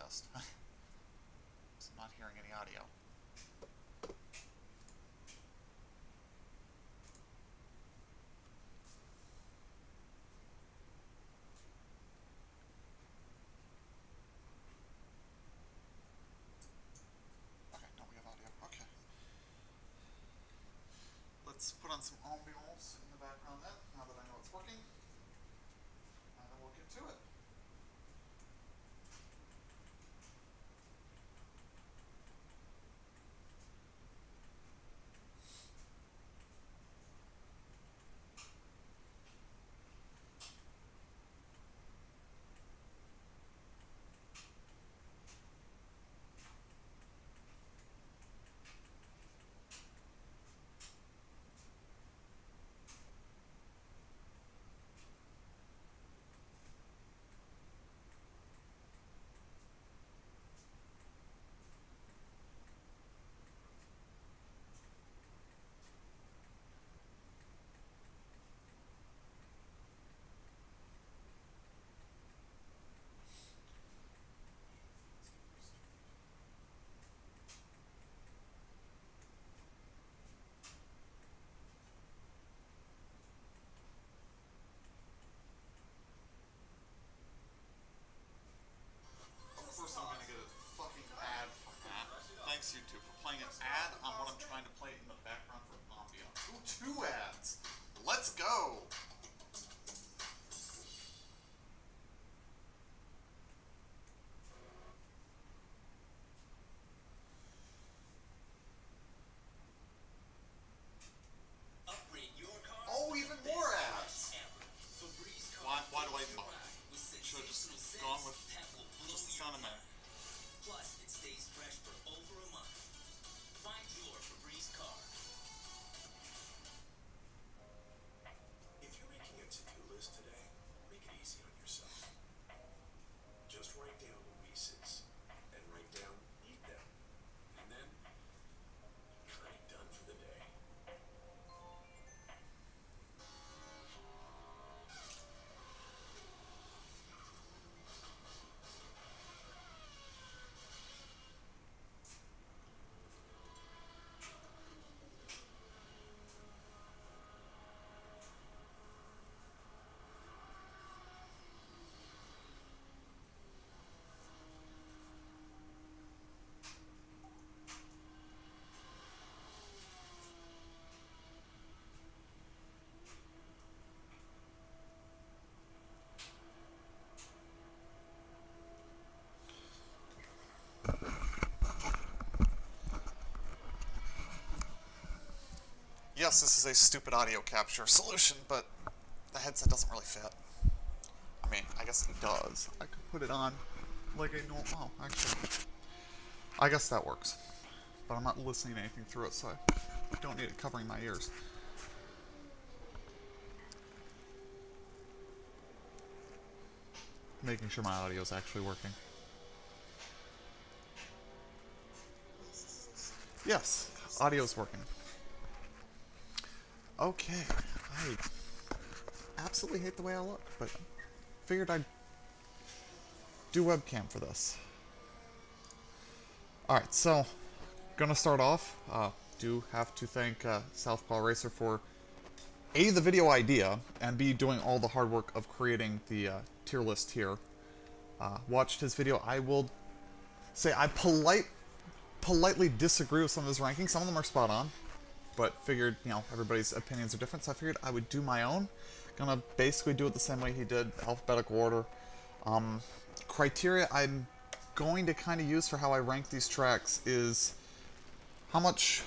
test. I'm not hearing any audio. Okay, no, we have audio. Okay. Let's put on some ambiance in the background then, now that I know it's working. And then we'll get to it. Of course I'm gonna get a fucking ad for that. Thanks YouTube for playing an ad on what I'm trying to play in the background for ambiance. Ooh, 2 ads! Let's go! Oh, even more ads! Why do I should have just gone with just the sound of that? Plus, it stays fresh for over a month. Find your Febreze car. If you're making a to-do list today, make it easy on yourself. Just write down the Reese's and write down eat them. And then you're kind of done for the day. Yes, this is a stupid audio capture solution, but the headset doesn't really fit. I mean, I guess it does. I could put it on like a normal... Oh, actually... I guess that works. But I'm not listening to anything through it, so I don't need it covering my ears. Making sure my audio is actually working. Yes, audio is working. Okay, I absolutely hate the way I look, but figured I'd do webcam for this. Alright, so, gonna start off, do have to thank Southpaw Racer for A, the video idea, and B, doing all the hard work of creating the tier list here. Watched his video. I will say I politely disagree with some of his rankings. Some of them are spot on, but figured, you know, everybody's opinions are different, so I figured I would do my own. Gonna basically do it the same way he did, alphabetical order. Criteria I'm going to kind of use for how I rank these tracks is how much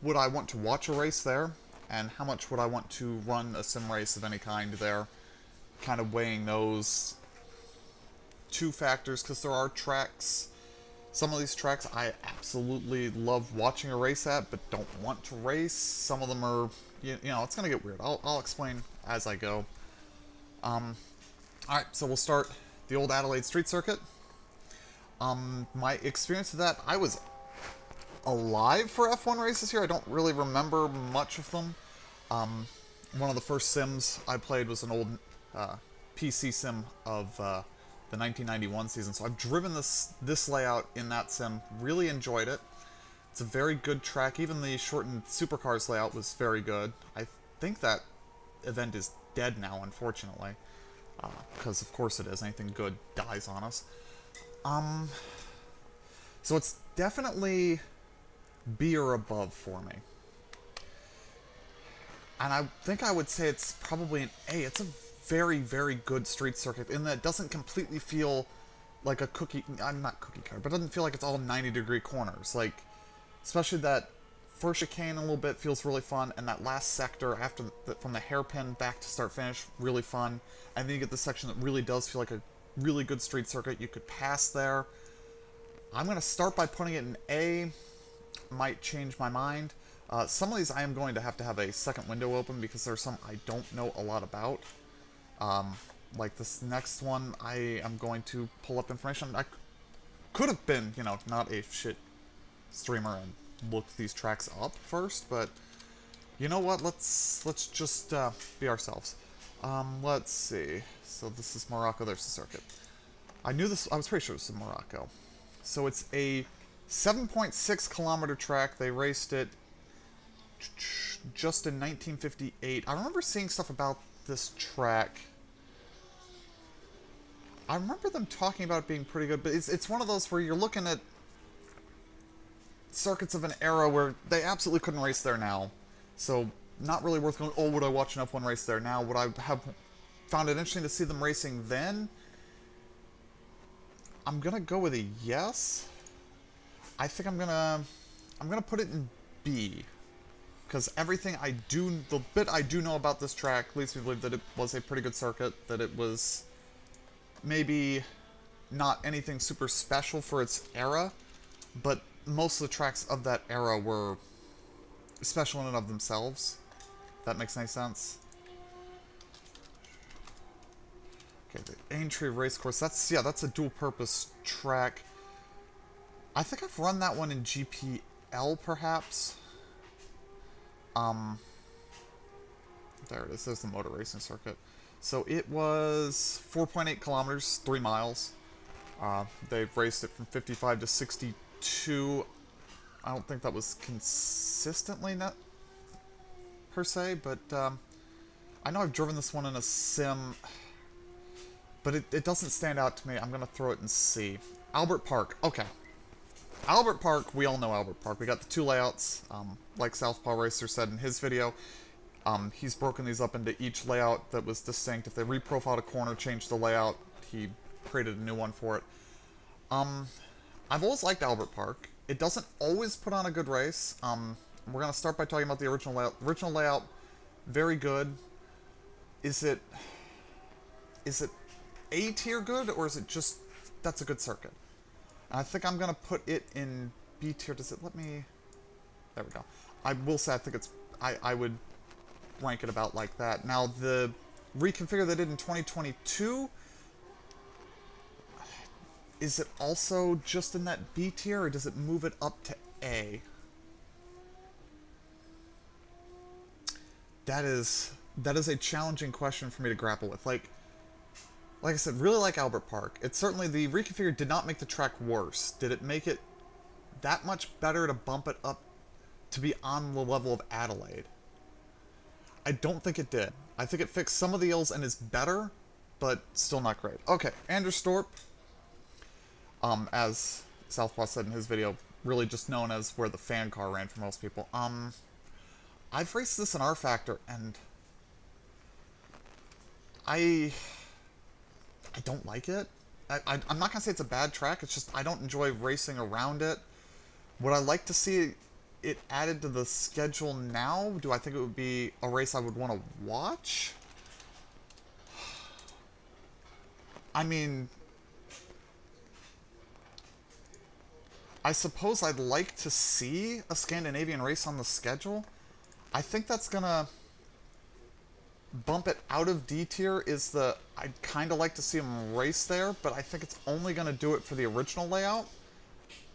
would I want to watch a race there, and how much would I want to run a sim race of any kind there, kind of weighing those two factors, because there are tracks, some of these tracks I absolutely love watching a race at, but don't want to race. Some of them are, you know, it's going to get weird. I'll explain as I go. Alright, so we'll start the old Adelaide Street Circuit. My experience with that, I was alive for F1 races here. I don't really remember much of them. One of the first sims I played was an old PC sim of the 1991 season. So I've driven this layout in that sim, really enjoyed it. It's a very good track. Even the shortened supercars layout was very good. I think that event is dead now, unfortunately, because of course it is. Anything good dies on us. So it's definitely B or above for me. And I think I would say it's probably an A. It's a very, very good street circuit in that it doesn't completely feel like a cookie... I'm not cookie cutter, but it doesn't feel like it's all 90-degree corners. Like, especially that first chicane a little bit feels really fun, and that last sector after from the hairpin back to start finish, really fun. And then you get the section that really does feel like a really good street circuit. You could pass there. I'm going to start by putting it in A. Might change my mind. Some of these I am going to have a second window open because there are some I don't know a lot about. Like this next one, I am going to pull up information. I could have been, you know, not a shit streamer and looked these tracks up first, but you know what? Let's just be ourselves. Let's see. So this is Morocco. There's the circuit. I knew this. I was pretty sure it was in Morocco. So it's a 7.6 kilometer track. They raced it just in 1958. I remember seeing stuff about this track. I remember them talking about it being pretty good, but it's one of those where you're looking at circuits of an era where they absolutely couldn't race there now. So not really worth going, oh, would I watch an F1 race there now? Would I have found it interesting to see them racing then? I'm gonna go with a yes. I think I'm gonna put it in B. Because everything I do, the bit I do know about this track leads me to believe that it was a pretty good circuit, that it was maybe not anything super special for its era, but most of the tracks of that era were special in and of themselves. If that makes any sense. Okay, the Aintree Racecourse, that's a dual-purpose track. I think I've run that one in GPL, perhaps. There it is. There's the motor racing circuit. So it was 4.8 kilometers, 3 miles. They've raced it from 55 to 62. I don't think that was consistently net per se, but I know I've driven this one in a sim, but it doesn't stand out to me. I'm going to throw it in C. Albert Park. Okay. Albert Park, we all know Albert Park. We got the two layouts, like Southpaw Racer said in his video. He's broken these up into each layout that was distinct. If they reprofiled a corner, changed the layout, he created a new one for it. I've always liked Albert Park. It doesn't always put on a good race. We're going to start by talking about the original layout. Original layout, very good. Is it A tier good, or is it just, that's a good circuit? I think I'm going to put it in B tier. Does it let me... There we go. I will say I think it's... I would rank it about like that. Now, the reconfigure they did in 2022... Is it also just in that B tier, or does it move it up to A? That is a challenging question for me to grapple with. Like I said, really like Albert Park. It's certainly, the reconfigure did not make the track worse. Did it make it that much better to bump it up to be on the level of Adelaide? I don't think it did. I think it fixed some of the ills and is better, but still not great. Okay, Anderstorp, as Southpaw said in his video, really just known as where the fan car ran for most people. I've raced this in R Factor, and I don't like it. I'm not going to say it's a bad track, it's just I don't enjoy racing around it. Would I like to see it added to the schedule now? Do I think it would be a race I would want to watch? I mean, I suppose I'd like to see a Scandinavian race on the schedule. I think that's going to bump it out of D tier. I'd kind of like to see him race there, but I think it's only going to do it for the original layout.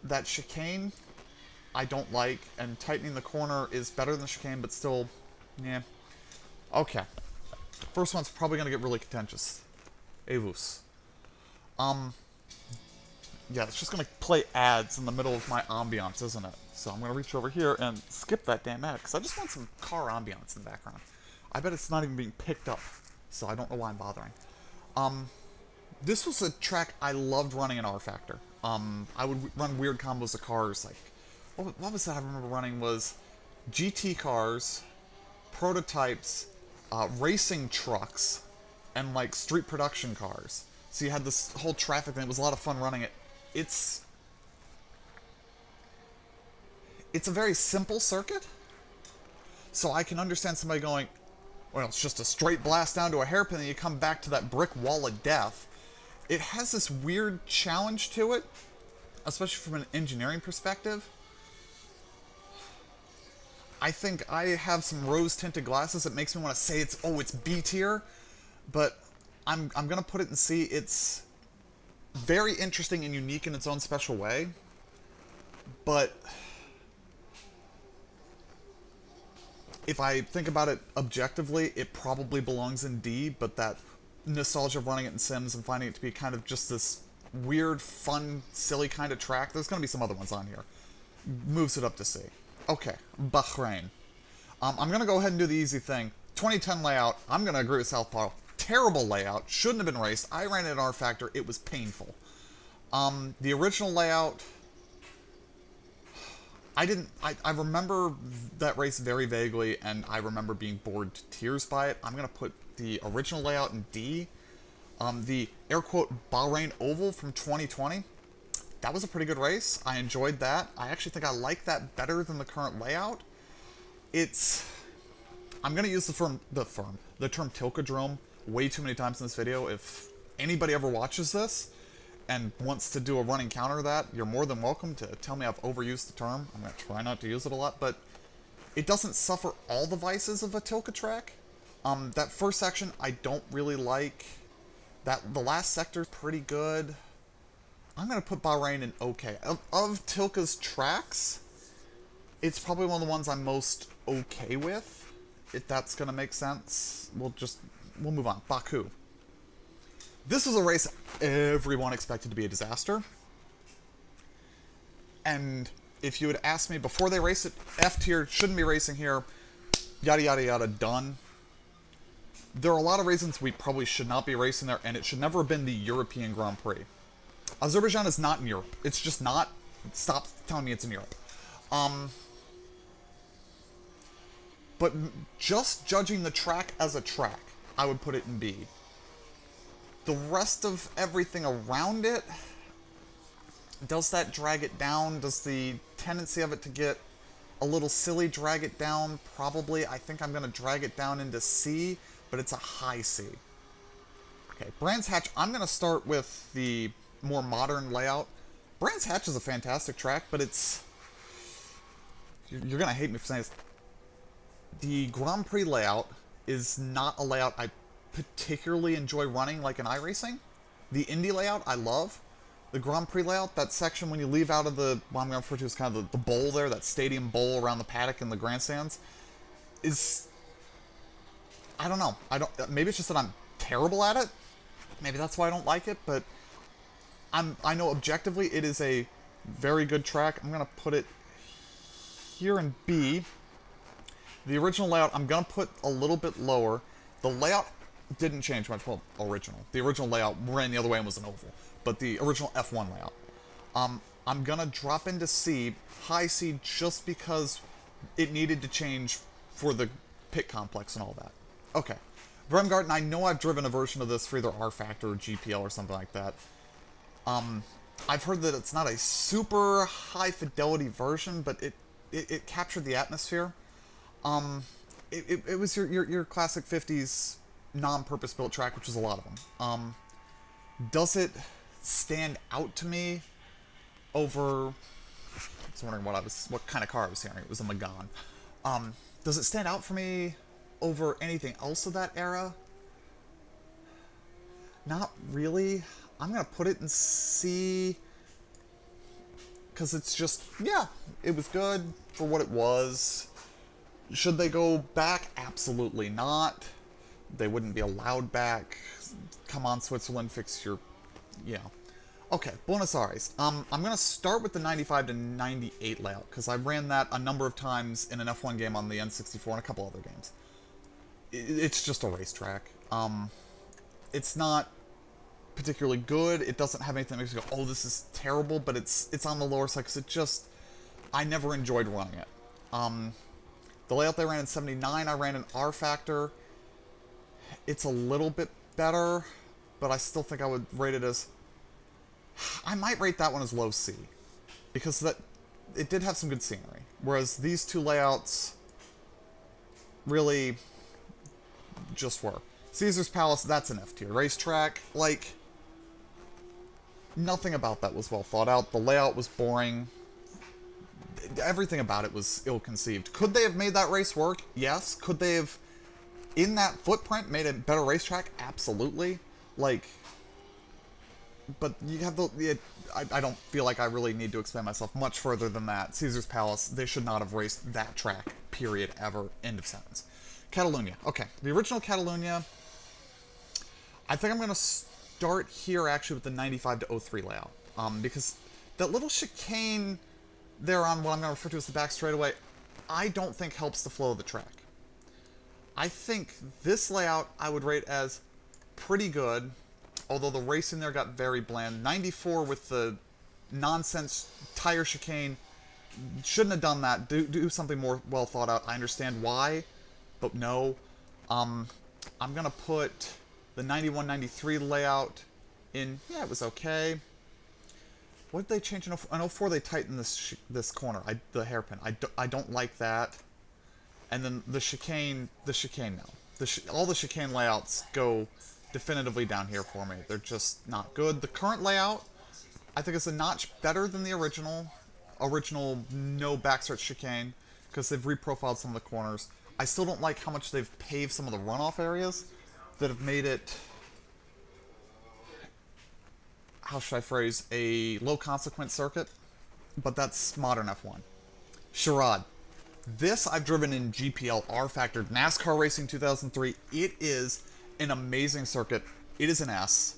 That chicane, I don't like, and tightening the corner is better than the chicane, but still, yeah. Okay. First one's probably going to get really contentious. Avus. Yeah, it's just gonna play ads in the middle of my ambiance, isn't it? So I'm gonna reach over here and skip that damn ad, because I just want some car ambiance in the background. I bet it's not even being picked up, so I don't know why I'm bothering. This was a track I loved running in R Factor. I would run weird combos of cars, like, what was that I remember running was GT cars, prototypes, racing trucks, and like street production cars. So you had this whole traffic thing. It was a lot of fun running it. It's a very simple circuit, so I can understand somebody going, well, it's just a straight blast down to a hairpin and you come back to that brick wall of death. It has this weird challenge to it, especially from an engineering perspective. I think I have some rose-tinted glasses that makes me want to say it's B tier, but I'm gonna put it in C. It's very interesting and unique in its own special way, but if I think about it objectively, it probably belongs in D, but that nostalgia of running it in Sims and finding it to be kind of just this weird, fun, silly kind of track, there's going to be some other ones on here, moves it up to C. Okay, Bahrain. I'm going to go ahead and do the easy thing. 2010 layout, I'm going to agree with Southpaw. Terrible layout, shouldn't have been raced. I ran it in R Factor, it was painful. The original layout, I remember that race very vaguely, and I remember being bored to tears by it. I'm going to put the original layout in D. The air quote Bahrain Oval from 2020, that was a pretty good race. I enjoyed that. I actually think I like that better than the current layout. I'm going to use the term Tilkadrome way too many times in this video. If anybody ever watches this and wants to do a running counter to that, you're more than welcome to tell me I've overused the term. I'm going to try not to use it a lot, but it doesn't suffer all the vices of a Tilka track. That first section I don't really like. The last sector's pretty good. I'm going to put Bahrain in okay. Of Tilka's tracks, it's probably one of the ones I'm most okay with, if that's going to make sense. We'll move on. Baku. This was a race everyone expected to be a disaster. And if you had asked me before they raced it, F tier, shouldn't be racing here, yada yada yada, done. There are a lot of reasons we probably should not be racing there, and it should never have been the European Grand Prix. Azerbaijan is not in Europe. It's just not. Stop telling me it's in Europe. But just judging the track as a track, I would put it in B. The rest of everything around it, does that drag it down? Does the tendency of it to get a little silly drag it down? Probably. I think I'm going to drag it down into C, but it's a high C. Okay, Brands Hatch, I'm going to start with the more modern layout. Brands Hatch is a fantastic track, but it's... You're going to hate me for saying this. The Grand Prix layout is not a layout I particularly enjoy running like in iRacing. The Indy layout I love. The Grand Prix layout, that section when you leave out of the, what I'm going to refer to as kind of the bowl there, that stadium bowl around the paddock and the grandstands, is... I don't know. Maybe it's just that I'm terrible at it. Maybe that's why I don't like it, but I know objectively it is a very good track. I'm going to put it here in B. The original layout, I'm going to put a little bit lower. The layout didn't change much. Well, original. The original layout ran the other way and was an oval. But the original F1 layout. I'm going to drop into C, high C, just because it needed to change for the pit complex and all that. Okay. Bremgarten, I know I've driven a version of this for either R Factor or GPL or something like that. I've heard that it's not a super high fidelity version, but it captured the atmosphere. It was your classic 50s non-purpose built track, which was a lot of them. Does it stand out to me over... I was wondering what kind of car I was hearing. It was a Megane. Does it stand out for me over anything else of that era? Not really. I'm going to put it in C, because it's just, yeah, it was good for what it was. Should they go back? Absolutely not. They wouldn't be allowed back. Come on, Switzerland, fix your Yeah. Okay, Buenos Aires. I'm gonna start with the 95 to 98 layout, because I ran that a number of times in an F1 game on the N64 and a couple other games. It's just a racetrack. It's not particularly good. It doesn't have anything that makes you go, oh, this is terrible, but it's on the lower side, because it just... I never enjoyed running it. The layout they ran in 79, I ran in R Factor. It's a little bit better, but I still think I would rate it as... I might rate that one as low C, because it did have some good scenery. Whereas these two layouts really just were. Caesar's Palace, that's an F tier. Racetrack, like, nothing about that was well thought out. The layout was boring. Everything about it was ill-conceived. Could they have made that race work? Yes. Could they have, in that footprint, made a better racetrack? Absolutely. Like, but you have the... I don't feel like I really need to explain myself much further than that. Caesar's Palace, they should not have raced that track, period, ever. End of sentence. Catalunya. Okay, the original Catalunya, I think I'm going to start here, actually, with the 95 to 03 layout. Because that little chicane there on what I'm going to refer to as the back straightaway, I don't think helps the flow of the track. I think this layout I would rate as pretty good, although the racing there got very bland. 94 with the nonsense tire chicane, shouldn't have done that. Do something more well thought out. I understand why, but no. I'm going to put the 91-93 layout in, yeah, it was okay. What did they change in 04? In 04 they tightened this corner, the hairpin. I don't like that. And then the chicane no. All the chicane layouts go definitively down here for me. They're just not good. The current layout, I think, is a notch better than the original no backstretch chicane, because they've reprofiled some of the corners. I still don't like how much they've paved some of the runoff areas that have made it, how should I phrase, a low consequence circuit, but that's modern F1. Sherrod. This I've driven in GPL R Factor NASCAR Racing 2003. It is an amazing circuit. It is an S.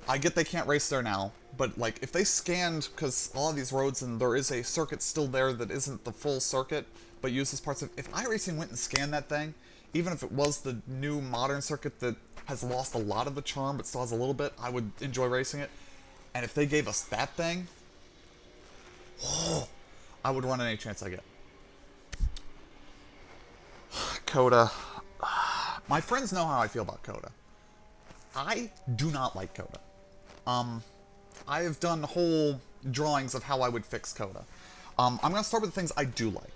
I get they can't race there now, but like if they scanned, because all of these roads and there is a circuit still there that isn't the full circuit, but uses parts of... If iRacing went and scanned that thing, even if it was the new modern circuit that has lost a lot of the charm but still has a little bit, I would enjoy racing it. And if they gave us that thing, oh, I would run any chance I get. Coda. My friends know how I feel about Coda. I do not like Coda. I have done whole drawings of how I would fix Coda. I'm going to start with the things I do like.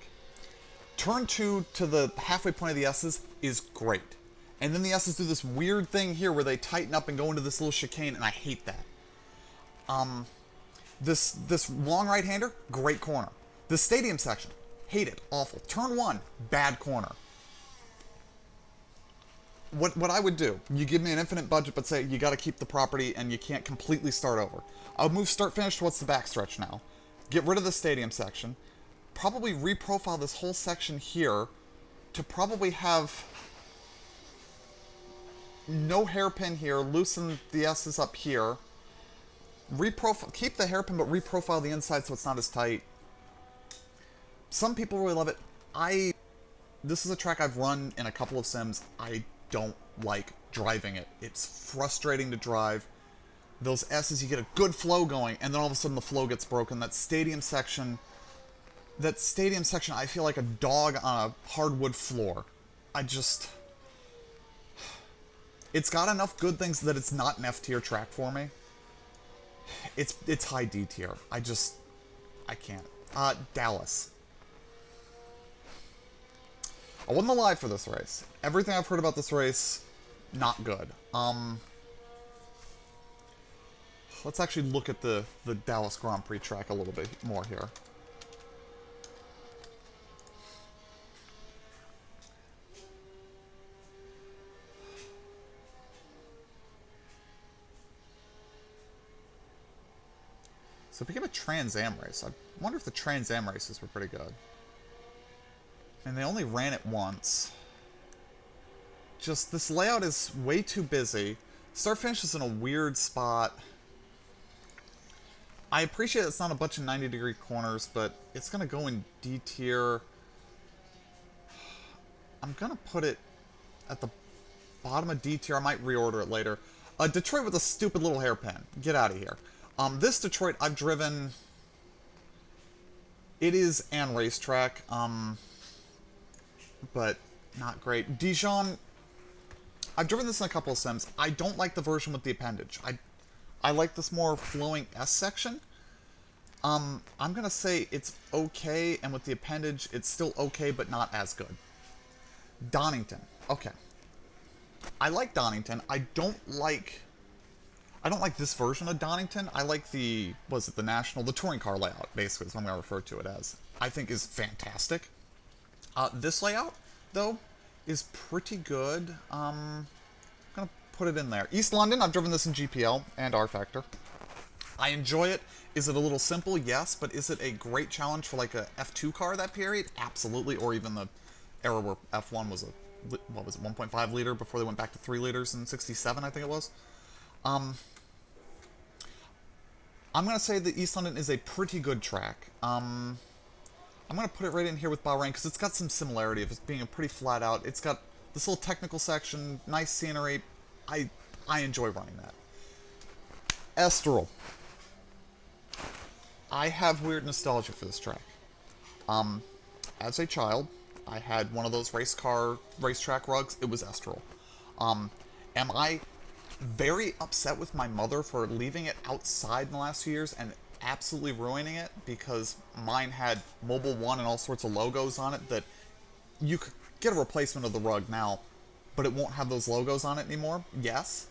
Turn 2 to the halfway point of the S's is great. And then the S's do this weird thing here where they tighten up and go into this little chicane, and I hate that. This long right-hander, great corner. The stadium section, hate it, awful. Turn 1, bad corner. What I would do, you give me an infinite budget, but say you got to keep the property and you can't completely start over. I would move start-finish to what's the backstretch now. Get rid of the stadium section. Probably reprofile this whole section here to probably have no hairpin here, loosen the S's up here. Reprofile, keep the hairpin, but reprofile the inside so it's not as tight. Some people really love it. This is a track I've run in a couple of sims. I don't like driving it. It's frustrating to drive. Those S's, you get a good flow going, and then all of a sudden the flow gets broken. That stadium section, I feel like a dog on a hardwood floor. It's got enough good things that it's not an F tier track for me. It's high D tier. I can't. Dallas. I wasn't alive for this race. Everything I've heard about this race, not good. Let's actually look at the Dallas Grand Prix track a little bit more here. So it became a Trans Am race. I wonder if the Trans Am races were pretty good. And they only ran it once. Just, this layout is way too busy. Start finish is in a weird spot. I appreciate it's not a bunch of 90-degree corners, but it's going to go in D tier. I'm going to put it at the bottom of D tier. I might reorder it later. Detroit with a stupid little hairpin. Get out of here. This Detroit I've driven. It is an racetrack, but not great. Dijon, I've driven this in a couple of sims. I don't like the version with the appendage. I like this more flowing S section. I'm gonna say it's okay, and with the appendage, it's still okay, but not as good. Donington. Okay. I like Donington. I don't like this version of Donington. I like the, was it the National, the touring car layout, basically, is what I'm going to refer to it as. I think is fantastic. This layout, though, is pretty good. I'm going to put it in there. East London, I've driven this in GPL and R Factor. I enjoy it. Is it a little simple? Yes, but is it a great challenge for like a F2 car that period? Absolutely, or even the era where F1 was a, what was it, 1.5 liter before they went back to 3 liters in 67, I think it was. I'm going to say that East London is a pretty good track. I'm going to put it right in here with Bahrain because it's got some similarity of it being a pretty flat out. It's got this little technical section, nice scenery. I enjoy running that. Estoril. I have weird nostalgia for this track. As a child, I had one of those racetrack rugs. It was Estoril. Am I very upset with my mother for leaving it outside in the last few years and absolutely ruining it because mine had Mobile One and all sorts of logos on it that you could get a replacement of the rug now, but it won't have those logos on it anymore? Yes.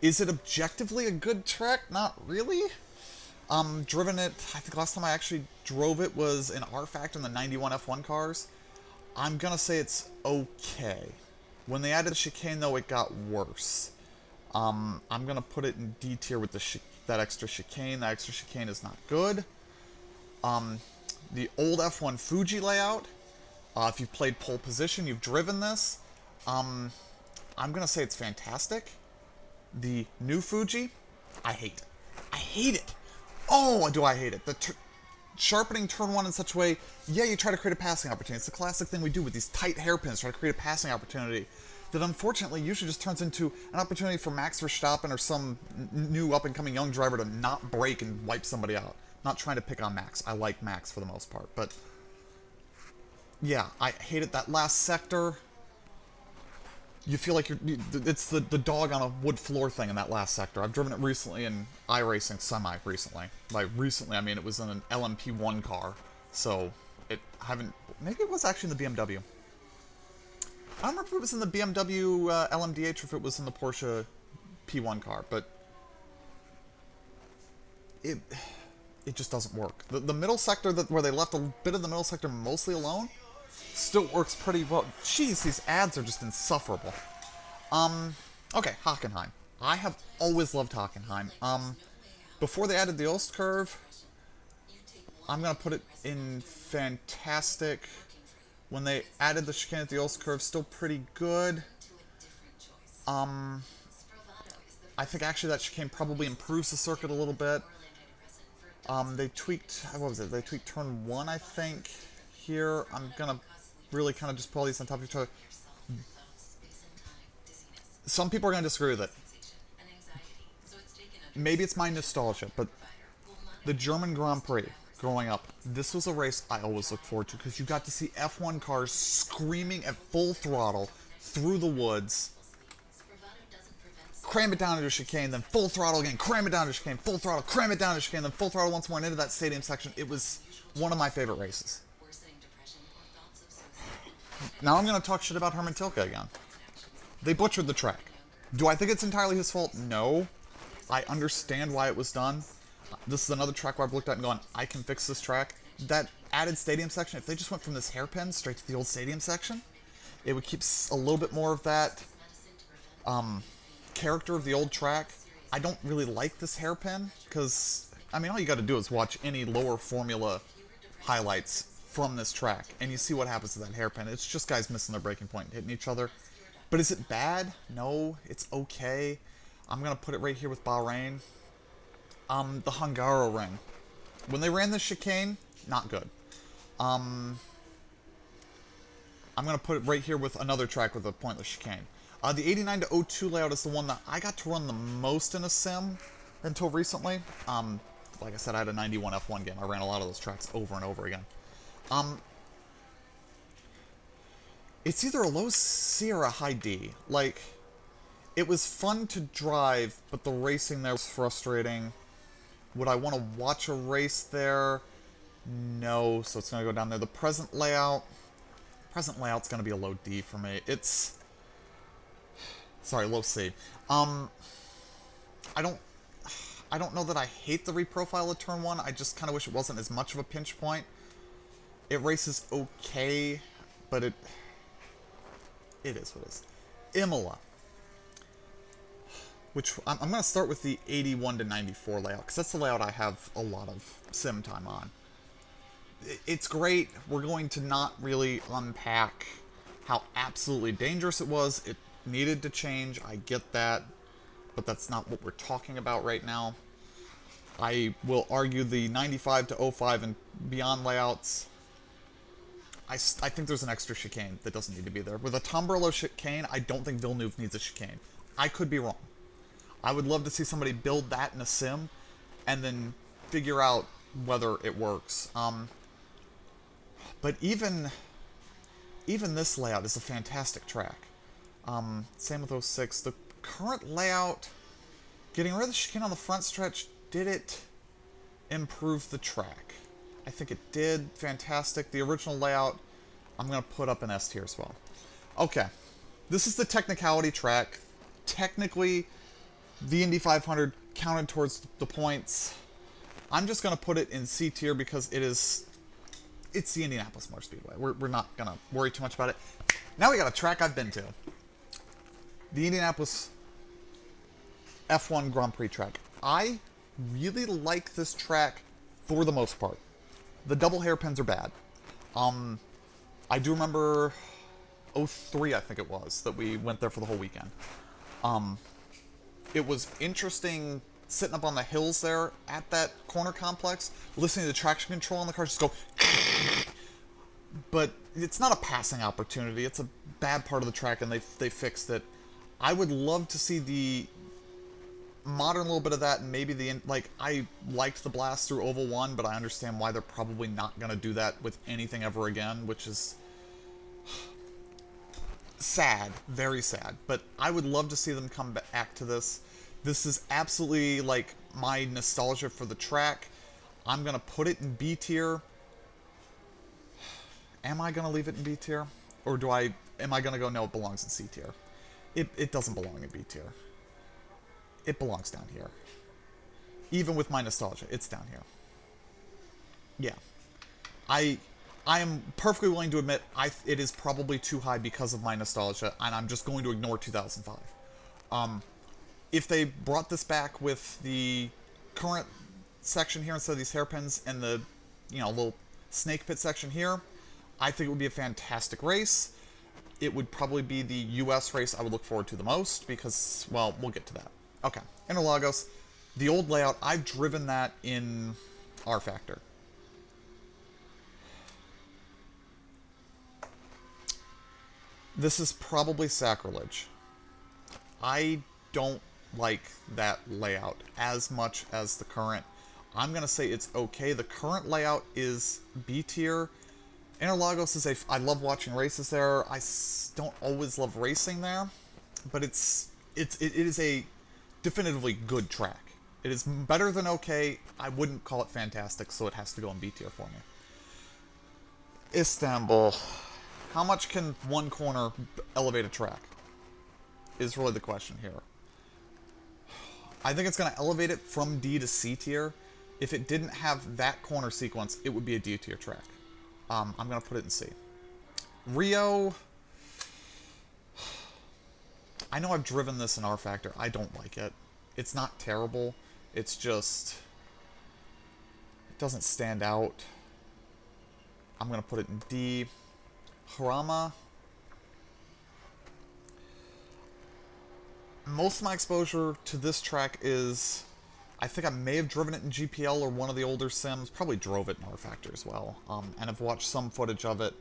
Is it objectively a good track? Not really. Driven it, I think last time I actually drove it was in R Factor in the 91 F1 cars. I'm gonna say it's okay. When they added the chicane, though, it got worse. I'm going to put it in D tier with that extra chicane. That extra chicane is not good. The old F1 Fuji layout, if you've played pole position, you've driven this, I'm going to say it's fantastic. The new Fuji, I hate it. I hate it. Oh, do I hate it. Sharpening turn one in such a way, yeah, you try to create a passing opportunity. It's the classic thing we do with these tight hairpins, try to create a passing opportunity that unfortunately usually just turns into an opportunity for Max Verstappen or some new up-and-coming young driver to not brake and wipe somebody out. Not trying to pick on Max. I like Max for the most part, but yeah, I hated that last sector. You feel like it's the dog on a wood floor thing in that last sector. I've driven it recently in iRacing, semi-recently. By recently, I mean it was in an LMP1 car, so maybe it was actually in the BMW. I don't remember if it was in the BMW LMDH or if it was in the Porsche P1 car, but it just doesn't work. The middle sector, where they left a bit of the middle sector mostly alone, still works pretty well. Jeez, these ads are just insufferable. Okay, Hockenheim. I have always loved Hockenheim. Before they added the Ost curve, I'm going to put it in fantastic. When they added the chicane at the Ost curve, still pretty good. I think actually that chicane probably improves the circuit a little bit. They tweaked, what was it? They tweaked turn 1, I think. Here, I'm going to really kind of just pull these on top of each other. Some people are going to disagree with it. Maybe it's my nostalgia, but the German Grand Prix, growing up, this was a race I always looked forward to because you got to see F1 cars screaming at full throttle through the woods, cram it down into a chicane, then full throttle again, cram it down to a chicane, full throttle, cram it down to a chicane, then full throttle once more and into that stadium section. It was one of my favorite races. Now I'm going to talk shit about Herman Tilke again. They butchered the track. Do I think it's entirely his fault? No. I understand why it was done. This is another track where I've looked at and gone, I can fix this track. That added stadium section, if they just went from this hairpin straight to the old stadium section, it would keep a little bit more of that character of the old track. I don't really like this hairpin, because, I mean, all you got to do is watch any lower formula highlights from this track, and you see what happens to that hairpin. It's just guys missing their breaking point and hitting each other. But is it bad? No, it's okay. I'm going to put it right here with Bahrain. The Hungaro ring. When they ran this chicane, not good. I'm going to put it right here with another track with a pointless chicane. The 89 to 02 layout is the one that I got to run the most in a sim until recently. Like I said, I had a 91 F1 game. I ran a lot of those tracks over and over again. It's either a low C or a high D. Like, it was fun to drive, but the racing there was frustrating. Would I want to watch a race there? No, so it's going to go down there. The present layout's going to be a low D for me. It's... Sorry, low C. I don't know that I hate the reprofile of Turn 1. I just kind of wish it wasn't as much of a pinch point. It races okay, but it is what it is. Imola. Which, I'm going to start with the 81 to 94 layout, because that's the layout I have a lot of sim time on. It's great. We're going to not really unpack how absolutely dangerous it was. It needed to change. I get that. But that's not what we're talking about right now. I will argue the 95 to 05 and beyond layouts. I think there's an extra chicane that doesn't need to be there. With a Tombrello chicane, I don't think Villeneuve needs a chicane. I could be wrong. I would love to see somebody build that in a sim and then figure out whether it works. But even this layout is a fantastic track. Same with 06. The current layout, getting rid of the chicane on the front stretch, did it improve the track? I think it did. Fantastic. The original layout, I'm going to put up an S tier as well. Okay. This is the technicality track. Technically, the Indy 500 counted towards the points. I'm just going to put it in C tier because it's the Indianapolis Motor Speedway. We're not going to worry too much about it. Now we got a track I've been to. The Indianapolis F1 Grand Prix track. I really like this track for the most part. The double hairpins are bad. I do remember 03, I think it was, that we went there for the whole weekend. It was interesting sitting up on the hills there at that corner complex, listening to the traction control on the car just go... But it's not a passing opportunity. It's a bad part of the track, and they fixed it. I would love to see the modern little bit of that, and maybe I liked the blast through Oval 1, but I understand why they're probably not going to do that with anything ever again, which is sad, very sad. But I would love to see them come back to this. This is absolutely, like, my nostalgia for the track. I'm going to put it in B tier. Am I going to leave it in B tier? Or am I going to go, no, it belongs in C tier? It doesn't belong in B tier. It belongs down here. Even with my nostalgia, it's down here. Yeah. I am perfectly willing to admit it is probably too high because of my nostalgia, and I'm just going to ignore 2005. If they brought this back with the current section here instead of these hairpins and the, little snake pit section here, I think it would be a fantastic race. It would probably be the US race I would look forward to the most because, well, we'll get to that. Okay, Interlagos, the old layout, I've driven that in R Factor. This is probably sacrilege. I don't like that layout as much as the current. I'm going to say it's okay. The current layout is B tier. Interlagos is I love watching races there. I don't always love racing there, but it is a definitively good track. It is better than okay. I wouldn't call it fantastic, so it has to go in B tier for me. Istanbul. How much can one corner elevate a track? Is really the question here. I think it's going to elevate it from D to C tier. If it didn't have that corner sequence, it would be a D tier track. I'm going to put it in C. Rio. I know I've driven this in R Factor. I don't like it. It's not terrible. It's just... it doesn't stand out. I'm going to put it in D. Harama. Most of my exposure to this track is I think I may have driven it in GPL or one of the older sims. Probably drove it in R Factor as well. And I've watched some footage of it.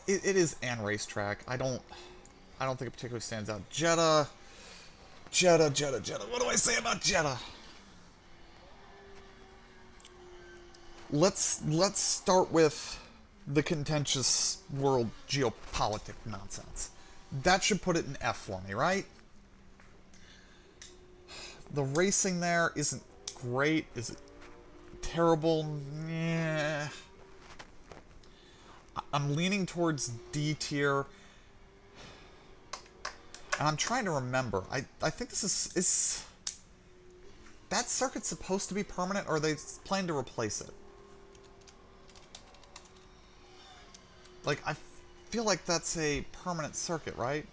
It is an racetrack. I don't think it particularly stands out. Jeddah. What do I say about Jeddah? Let's start with the contentious world geopolitic nonsense. That should put it in F for me, right? The racing there isn't great. Is it terrible? Yeah. I'm leaning towards D tier. And I'm trying to remember. I think this is that circuit supposed to be permanent, or are they planning to replace it? Like, I feel like that's a permanent circuit, right?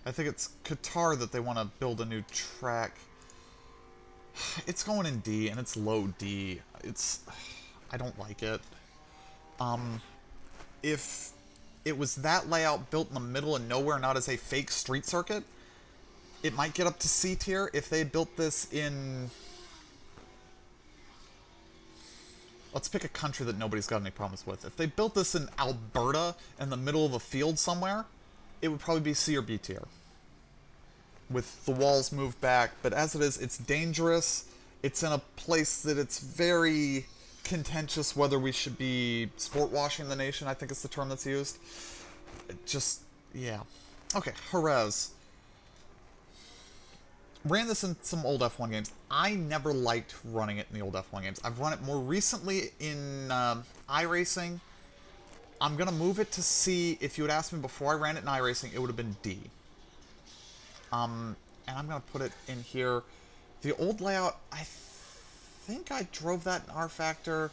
I think it's Qatar that they want to build a new track. It's going in D, and it's low D. I don't like it. If it was that layout built in the middle of nowhere, not as a fake street circuit, it might get up to C tier. If they built this in... Let's pick a country that nobody's got any problems with. If they built this in Alberta, in the middle of a field somewhere, it would probably be C or B tier. With the walls moved back. But as it is, it's dangerous. It's in a place that it's very contentious whether we should be sport washing the nation, I think is the term that's used. It just, yeah. Okay, Jerez. Ran this in some old F1 games. I never liked running it in the old F1 games. I've run it more recently in iRacing. I'm going to move it to C. If you had asked me before I ran it in iRacing, it would have been D. And I'm going to put it in here. The old layout, I think I drove that in R Factor.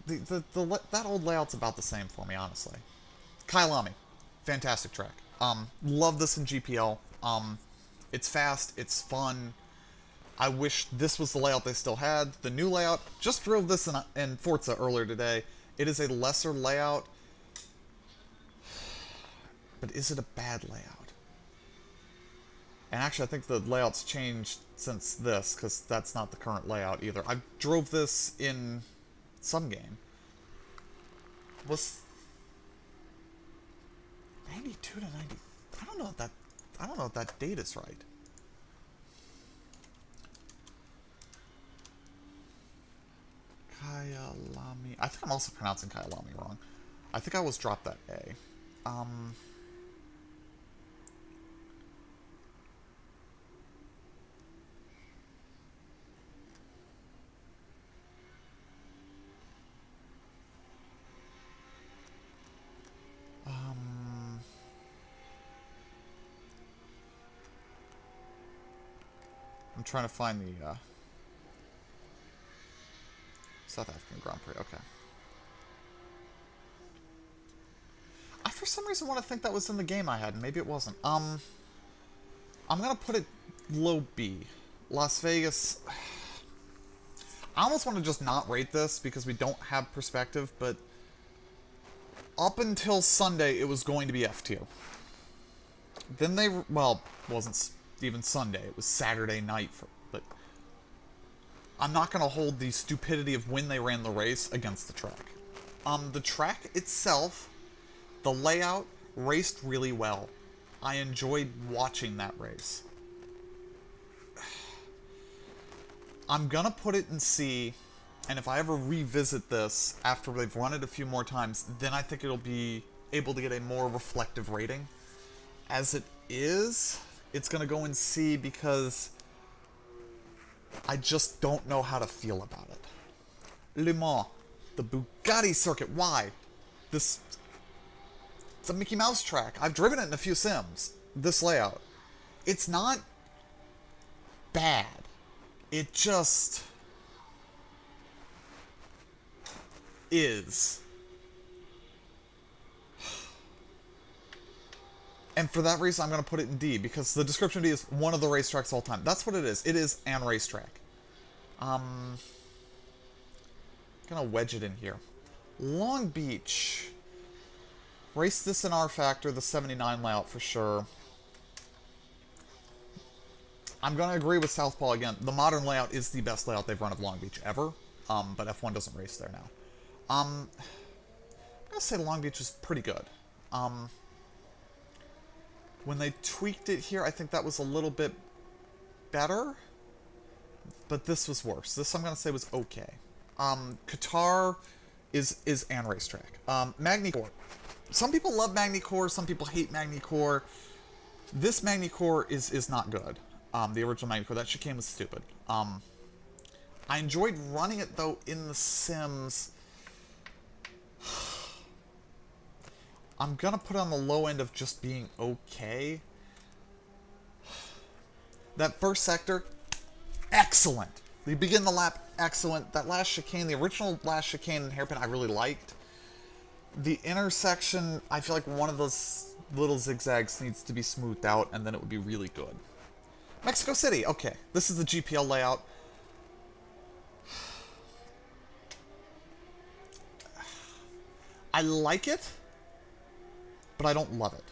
That old layout's about the same for me, honestly. Kyalami. Fantastic track. Love this in GPL. It's fast, it's fun. I wish this was the layout they still had. The new layout, just drove this in Forza earlier today. It is a lesser layout. But is it a bad layout? And actually, I think the layout's changed since this, because that's not the current layout either. I drove this in some game. Was 92 to 90? I don't know if that date is right. Kyalami. I think I'm also pronouncing Kyalami wrong. I think I always dropped that A. I'm trying to find the South African Grand Prix. Okay. I for some reason want to think that was in the game I had, and maybe it wasn't. I'm gonna put it low B. Las Vegas. I almost want to just not rate this because we don't have perspective, but up until Sunday, it was going to be F tier. Then they, well, wasn't even Sunday. It was Saturday night, but I'm not going to hold the stupidity of when they ran the race against the track. The track itself, the layout, raced really well. I enjoyed watching that race. I'm going to put it in C, and if I ever revisit this after they've run it a few more times, then I think it'll be able to get a more reflective rating. As it is, it's going to go in C because I just don't know how to feel about it. Le Mans, the Bugatti circuit, why? It's a Mickey Mouse track. I've driven it in a few sims. This layout. It's not bad. It just is. And for that reason, I'm going to put it in D, because the description of D is one of the racetracks of all time. That's what it is. It is an racetrack. I'm going to wedge it in here. Long Beach. Race this in R Factor, the 79 layout for sure. I'm going to agree with Southpaw again. The modern layout is the best layout they've run of Long Beach ever, but F1 doesn't race there now. I'm going to say Long Beach is pretty good. When they tweaked it here, I think that was a little bit better, but this was worse. This, I'm going to say, was okay. Qatar is an racetrack. Magny-Cours. Some people love Magny-Cours, some people hate Magny-Cours. This Magny-Cours is not good. The original Magny-Cours. That chicane was stupid. I enjoyed running it, though, in the Sims. I'm gonna put it on the low end of just being okay. That first sector, excellent. You begin the lap, excellent. That last chicane, the original last chicane and hairpin, I really liked. The intersection, I feel like one of those little zigzags needs to be smoothed out, and then it would be really good. Mexico City, okay. This is the GPL layout. I like it, but I don't love it.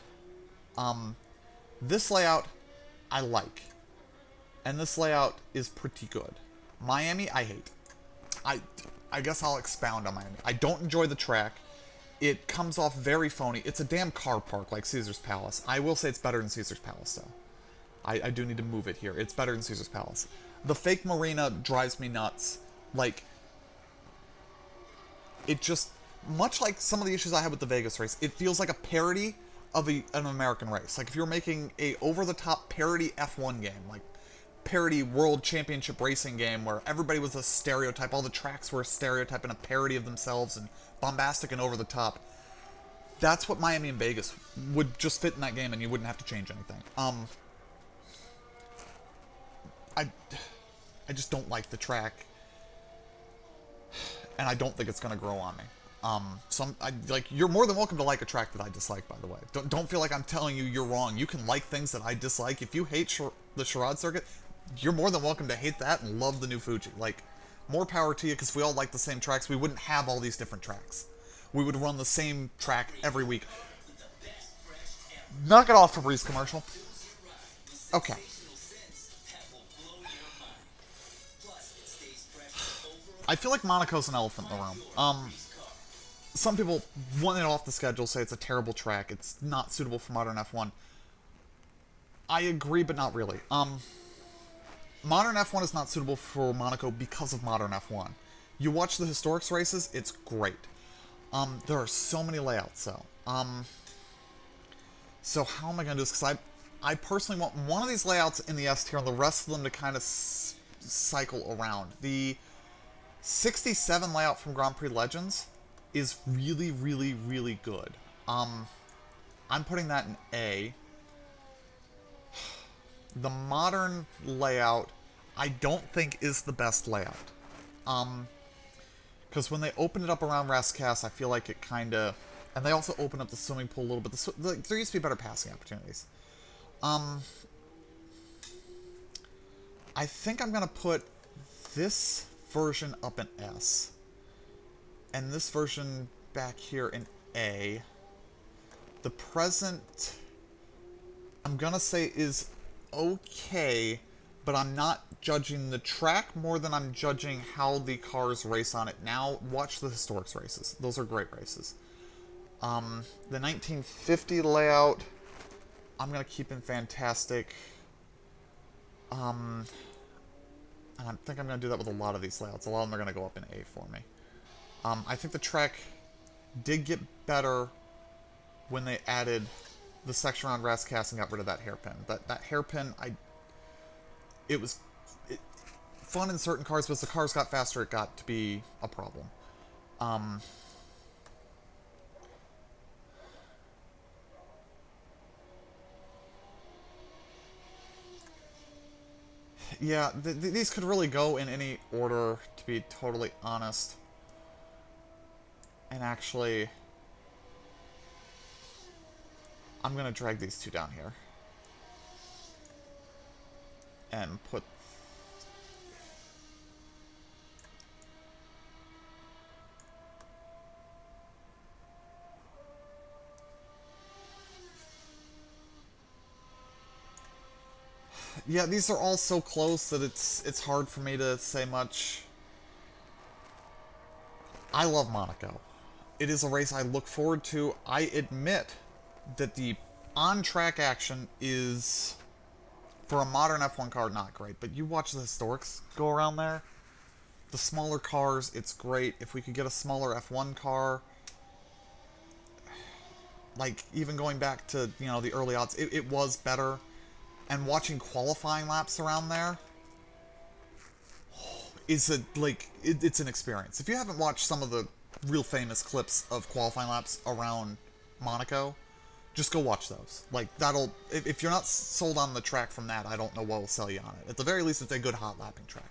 This layout, I like. And this layout is pretty good. Miami, I hate. I guess I'll expound on Miami. I don't enjoy the track. It comes off very phony. It's a damn car park like Caesar's Palace. I will say it's better than Caesar's Palace, though. I do need to move it here. It's better than Caesar's Palace. The fake marina drives me nuts. Like, it just... Much like some of the issues I had with the Vegas race, it feels like a parody of an American race. Like if you're making a over-the-top parody F1 game, like parody World Championship racing game where everybody was a stereotype, all the tracks were a stereotype and a parody of themselves and bombastic and over-the-top. That's what Miami and Vegas would just fit in that game and you wouldn't have to change anything. I just don't like the track. And I don't think it's going to grow on me. You're more than welcome to like a track that I dislike, by the way. Don't feel like I'm telling you you're wrong. You can like things that I dislike. If you hate the Charade circuit, you're more than welcome to hate that and love the new Fuji. Like, more power to you, because if we all like the same tracks, we wouldn't have all these different tracks. We would run the same track every week. Knock it off, Febreze commercial. Okay. I feel like Monaco's an elephant in the room. Some people want it off the schedule, say it's a terrible track, it's not suitable for modern F1. I agree, but not really. Modern F1 is not suitable for Monaco because of modern F1. You watch the Historics races, it's great. There are so many layouts, though. So how am I going to do this? Because I personally want one of these layouts in the S tier and the rest of them to kind of cycle around. The 67 layout from Grand Prix Legends is really, really, really good. I'm putting that in A. The modern layout, I don't think is the best layout. Because when they opened it up around Rascasse, I feel like it kind of... And they also opened up the swimming pool a little bit. There used to be better passing opportunities. I think I'm going to put this version up in S. And this version back here in A. The present, I'm gonna say, is okay, but I'm not judging the track more than I'm judging how the cars race on it now. Watch the Historics races. Those are great races. The 1950 layout, I'm gonna keep in Fantastic. And I think I'm gonna do that with a lot of these layouts. A lot of them are gonna go up in A for me. I think the track did get better when they added the section around Rascasse and got rid of that hairpin. That hairpin, it was fun in certain cars, but as the cars got faster, it got to be a problem. Yeah, these could really go in any order, to be totally honest. And actually, I'm going to drag these two down here. And put... Yeah, these are all so close that it's hard for me to say much. I love Monaco. It is a race I look forward to. I admit that the on-track action is, for a modern F1 car, not great. But you watch the historics go around there. The smaller cars, it's great. If we could get a smaller F1 car, like even going back to, you know, the early odds, it was better. And watching qualifying laps around there is it's an experience. If you haven't watched some of the real famous clips of qualifying laps around Monaco, just go watch those. Like, that'll, if you're not sold on the track from that, I don't know what will sell you on it. At the very least, it's a good hot lapping track.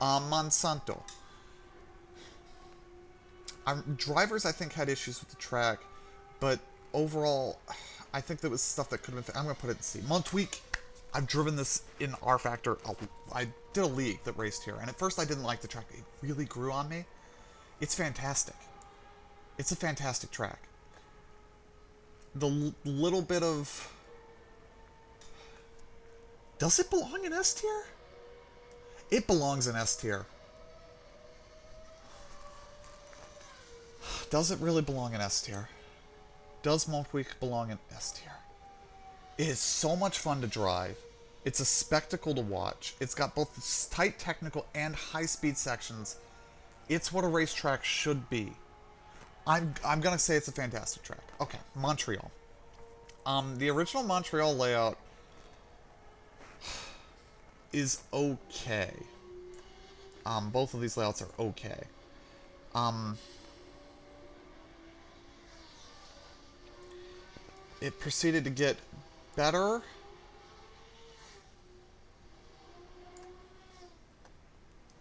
Monsanto. Drivers, I think, had issues with the track, but overall, I think there was stuff that could have been. I'm going to put it in C. Montjuic, I've driven this in R Factor. I did a league that raced here, and at first I didn't like the track. It really grew on me. It's fantastic. It's a fantastic track. The little bit of... Does it belong in S tier? It belongs in S tier. Does it really belong in S tier? Does Montjuic belong in S tier? It is so much fun to drive. It's a spectacle to watch. It's got both tight technical and high-speed sections. It's what a racetrack should be. I'm gonna say it's a fantastic track. Okay, Montreal. The original Montreal layout is okay. Both of these layouts are okay. It proceeded to get better.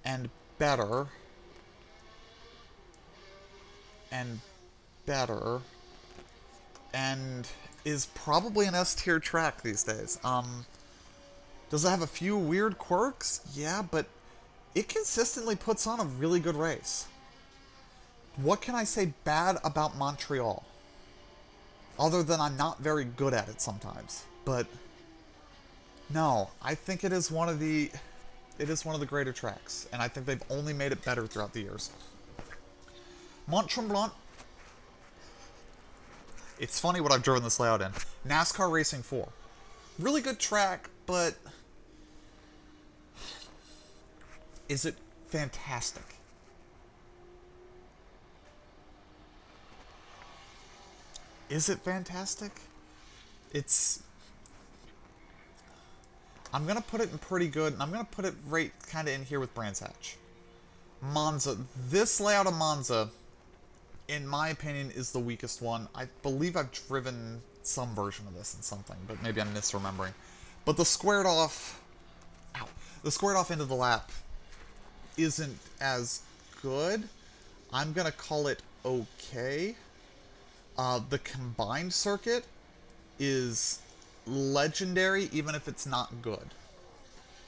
And better. And better. And is probably an S tier track these days. Does it have a few weird quirks? Yeah, but it consistently puts on a really good race. What can I say bad about Montreal? Other than I'm not very good at it sometimes. But no, I think it is one of the greater tracks, and I think they've only made it better throughout the years. Mont-Tremblant. It's funny what I've driven this layout in. NASCAR Racing 4. Really good track, but is it fantastic? Is it fantastic? I'm going to put it in pretty good, and I'm going to put it right kind of in here with Brands Hatch. Monza. This layout of Monza, in my opinion, is the weakest one. I believe I've driven some version of this in something, but maybe I'm misremembering. But the squared off... Ow. The squared off end of the lap isn't as good. I'm going to call it okay. The combined circuit is legendary, even if it's not good.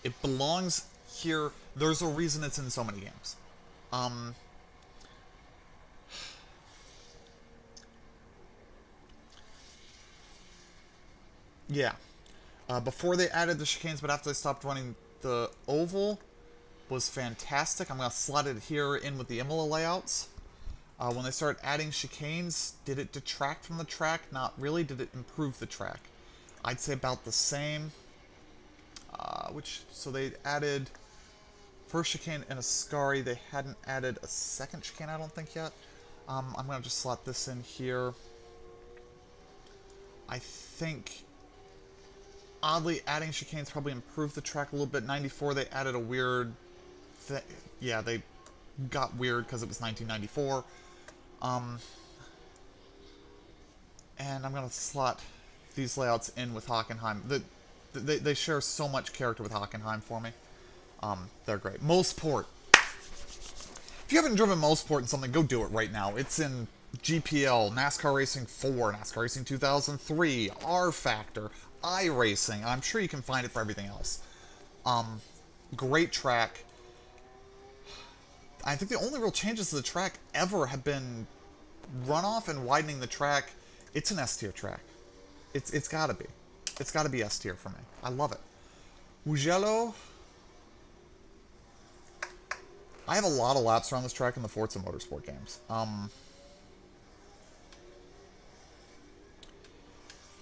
It belongs here. There's a reason it's in so many games. Yeah. Before they added the chicanes, but after they stopped running the oval, was fantastic. I'm going to slot it here in with the Imola layouts. When they started adding chicanes, did it detract from the track? Not really. Did it improve the track? I'd say about the same. So they added first chicane and a Ascari. They hadn't added a second chicane, I don't think, yet. I'm going to just slot this in here. I think, oddly, adding chicanes probably improved the track a little bit. 94, they added a weird... Yeah, they got weird because it was 1994. And I'm going to slot these layouts in with Hockenheim. They share so much character with Hockenheim for me. They're great. Mosport. If you haven't driven Mosport in something, go do it right now. It's in GPL, NASCAR Racing 4, NASCAR Racing 2003, R Factor, iRacing. I'm sure you can find it for everything else. Great track. I think the only real changes to the track ever have been runoff and widening the track. It's an S tier track. It's got to be. It's got to be S tier for me. I love it. Mugello. I have a lot of laps around this track in the Forza Motorsport games.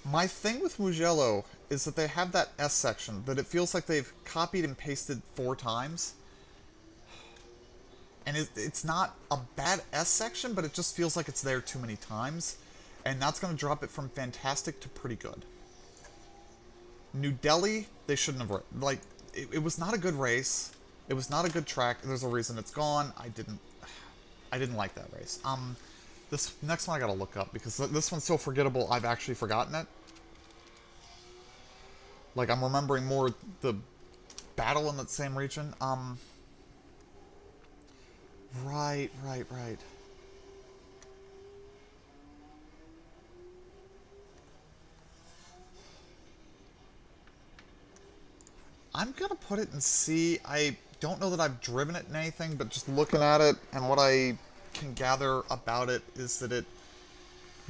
My thing with Mugello is that they have that S section that it feels like they've copied and pasted 4 times. And it's not a bad S section, but it just feels like it's there too many times. And that's going to drop it from fantastic to pretty good. New Delhi, they shouldn't have... Like, it was not a good race. It was not a good track. There's a reason it's gone. I didn't like that race. This next one I gotta look up, because this one's so forgettable, I've actually forgotten it. Like, I'm remembering more the battle in that same region. Right. I'm gonna put it in C. I don't know that I've driven it in anything, but just looking at it and what I can gather about it is that it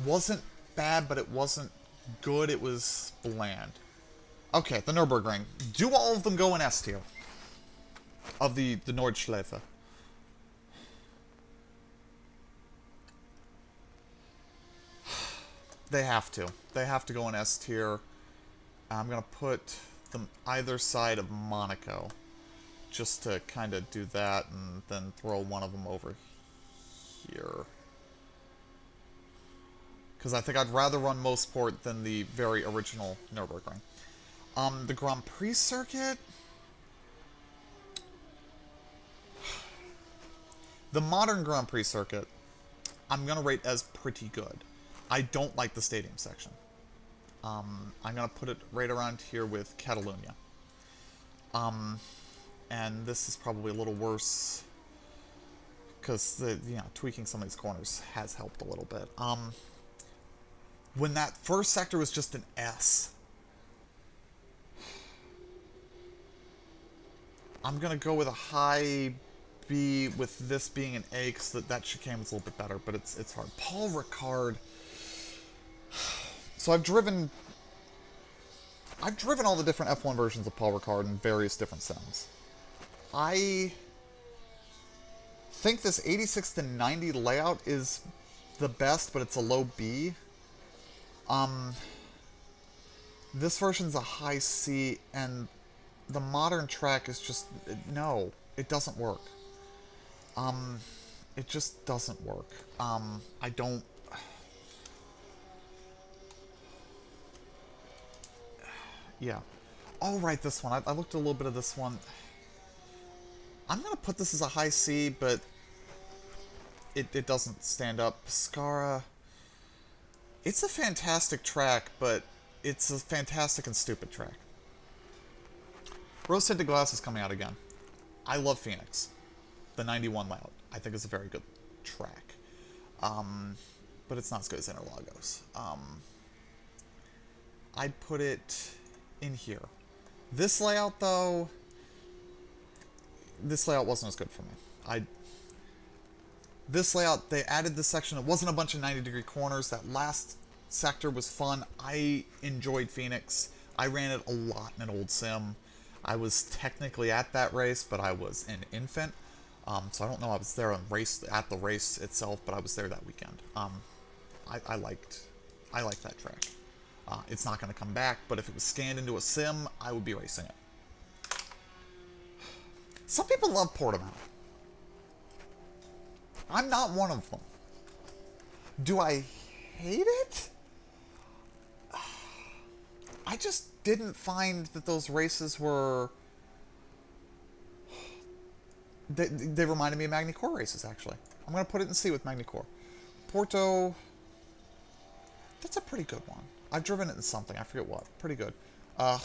wasn't bad, but it wasn't good. It was bland. Okay, the Nürburgring. Do all of them go in S tier? Of the Nordschleife. They have to. They have to go in S tier. I'm going to put them either side of Monaco. Just to kind of do that and then throw one of them over here. Because I think I'd rather run Mosport than the very original Nürburgring. The Grand Prix circuit... The modern Grand Prix circuit, I'm going to rate as pretty good. I don't like the stadium section. I'm going to put it right around here with Catalunya. And this is probably a little worse because tweaking some of these corners has helped a little bit. When that first sector was just an S, I'm going to go with a high B with this being an A because that chicane was a little bit better, but it's hard. Paul Ricard. So I've driven all the different F1 versions of Paul Ricard in various different sims. I think this 86 to 90 layout is the best, but it's a low B. This version's a high C, and the modern track is just... No, it doesn't work. It just doesn't work. I don't... Yeah. Oh, right, this one. I looked at a little bit of this one. I'm going to put this as a high C, but it doesn't stand up. Pescara. It's a fantastic track, but it's a fantastic and stupid track. Rose Tinted Glass is coming out again. I love Phoenix. The 91 layout, I think, is a very good track. But it's not as good as Interlagos. I'd put it in here. This layout, though... This layout wasn't as good for me. This layout, they added this section. It wasn't a bunch of 90-degree corners. That last sector was fun. I enjoyed Phoenix. I ran it a lot in an old sim. I was technically at that race, but I was an infant. So I don't know I was there at the race itself, but I was there that weekend. I liked that track. It's not going to come back, but if it was scanned into a sim, I would be racing it. Some people love Portimao. I'm not one of them. Do I hate it? I just didn't find that those races were... They reminded me of Magny-Cours races, actually. I'm going to put it in C with Magny-Cours. Porto... That's a pretty good one. I've driven it in something. I forget what. Pretty good. I'm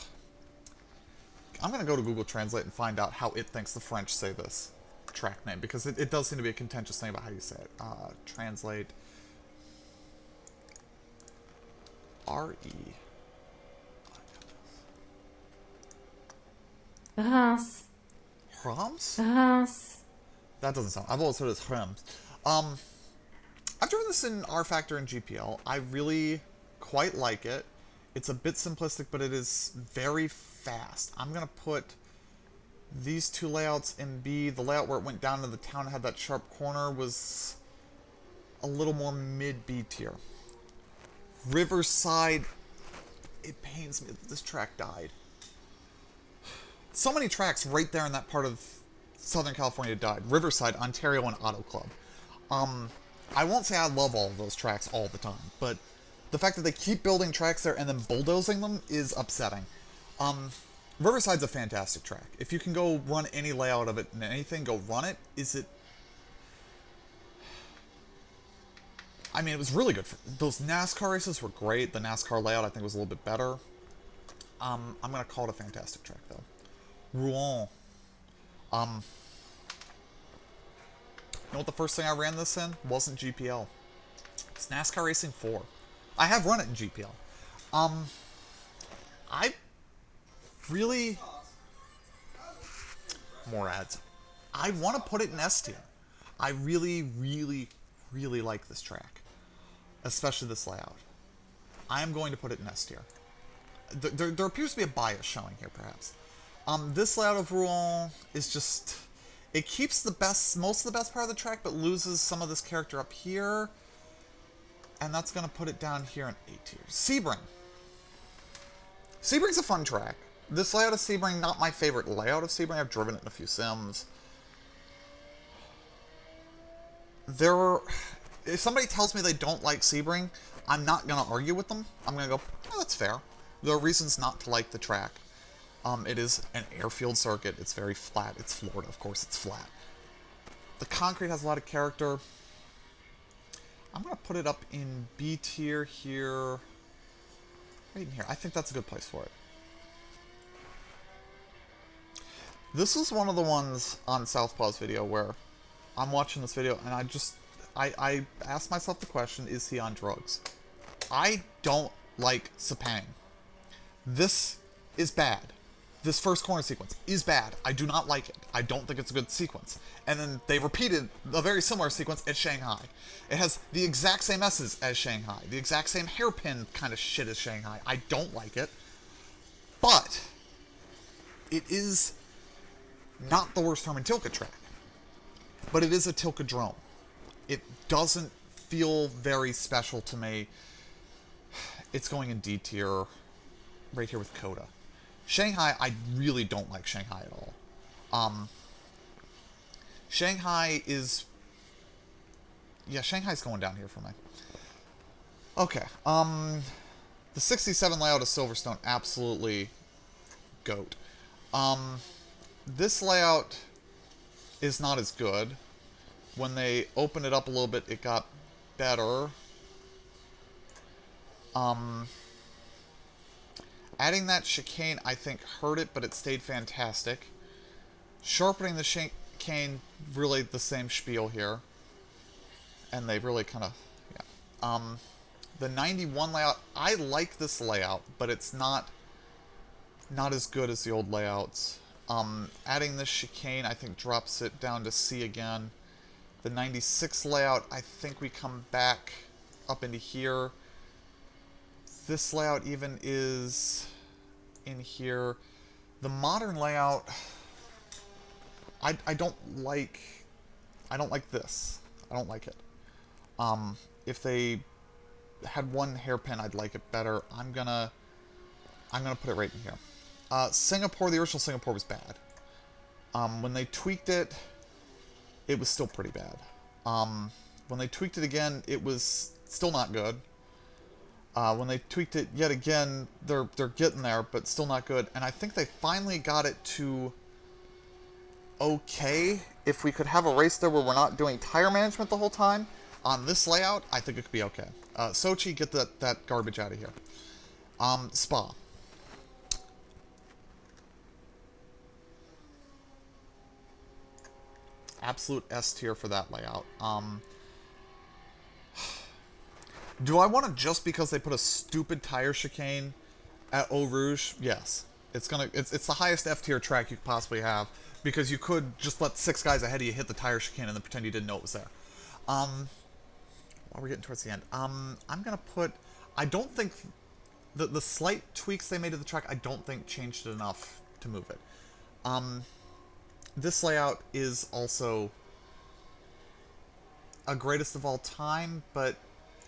going to go to Google Translate and find out how it thinks the French say this track name, because it does seem to be a contentious thing about how you say it. Translate... R-E... Reims. Reims? Reims. That doesn't sound... I've always heard it as Reims. I've driven this in R-Factor and GPL. I really quite like it. It's a bit simplistic, but it is very fast. I'm going to put these two layouts in B. The layout where it went down to the town and had that sharp corner was a little more mid-B tier. Riverside, it pains me that this track died. So many tracks right there in that part of Southern California died. Riverside, Ontario, and Auto Club. I won't say I love all of those tracks all the time, but the fact that they keep building tracks there and then bulldozing them is upsetting. Riverside's a fantastic track. If you can go run any layout of it and anything, go run it. I mean, it was really good. Those NASCAR races were great. The NASCAR layout, I think, was a little bit better. I'm going to call it a fantastic track, though. Rouen. You know what the first thing I ran this in? Wasn't GPL. It's NASCAR Racing 4. I have run it in GPL. I really... More ads. I want to put it in S tier. I really, really, really like this track. Especially this layout. I am going to put it in S tier. There appears to be a bias showing here, perhaps. This layout of Rouen is just... It keeps most of the best part of the track, but loses some of this character up here. And that's going to put it down here in A tier. Sebring. Sebring's a fun track. This layout of Sebring, not my favorite layout of Sebring. I've driven it in a few sims. If somebody tells me they don't like Sebring, I'm not going to argue with them. I'm going to go, oh, that's fair. There are reasons not to like the track. It is an airfield circuit. It's very flat. It's Florida. Of course, it's flat. The concrete has a lot of character. I'm going to put it up in B tier here. Right in here. I think that's a good place for it. This is one of the ones on Southpaw's video where I'm watching this video and I asked myself the question, is he on drugs? I don't like Sepang. This is bad. This first corner sequence is bad. I do not like it. I don't think it's a good sequence. And then they repeated a very similar sequence at Shanghai. It has the exact same S's as Shanghai. The exact same hairpin kind of shit as Shanghai. I don't like it. But it is not the worst Herman Tilke track. But it is a Tilke-drome. It doesn't feel very special to me. It's going in D tier right here with Coda. Shanghai, I really don't like Shanghai at all. Shanghai is... Yeah, Shanghai's going down here for me. Okay, the 67 layout of Silverstone, absolutely goat. This layout is not as good. When they opened it up a little bit, it got better. Adding that chicane, I think, hurt it, but it stayed fantastic. Sharpening the chicane, really the same spiel here. And they really kind of, yeah. The 91 layout, I like this layout, but it's not as good as the old layouts. Adding this chicane, I think, drops it down to C again. The 96 layout, I think we come back up into here. This layout even is in here. The modern layout, I don't like this. I don't like it. If they had one hairpin, I'd like it better. I'm gonna put it right in here. Singapore, the original Singapore was bad. When they tweaked it, it was still pretty bad. When they tweaked it again, it was still not good. When they tweaked it yet again, they're getting there, but still not good. And I think they finally got it to okay. If we could have a race there where we're not doing tire management the whole time, on this layout, I think it could be okay. Sochi, get that garbage out of here. Spa. Absolute S tier for that layout. Do I want to just because they put a stupid tire chicane at Eau Rouge? Yes. It's the highest F tier track you could possibly have, because you could just let 6 guys ahead of you hit the tire chicane and then pretend you didn't know it was there. While we're getting towards the end, I'm gonna put... I don't think the slight tweaks they made to the track, I don't think changed it enough to move it. This layout is also a greatest of all time, but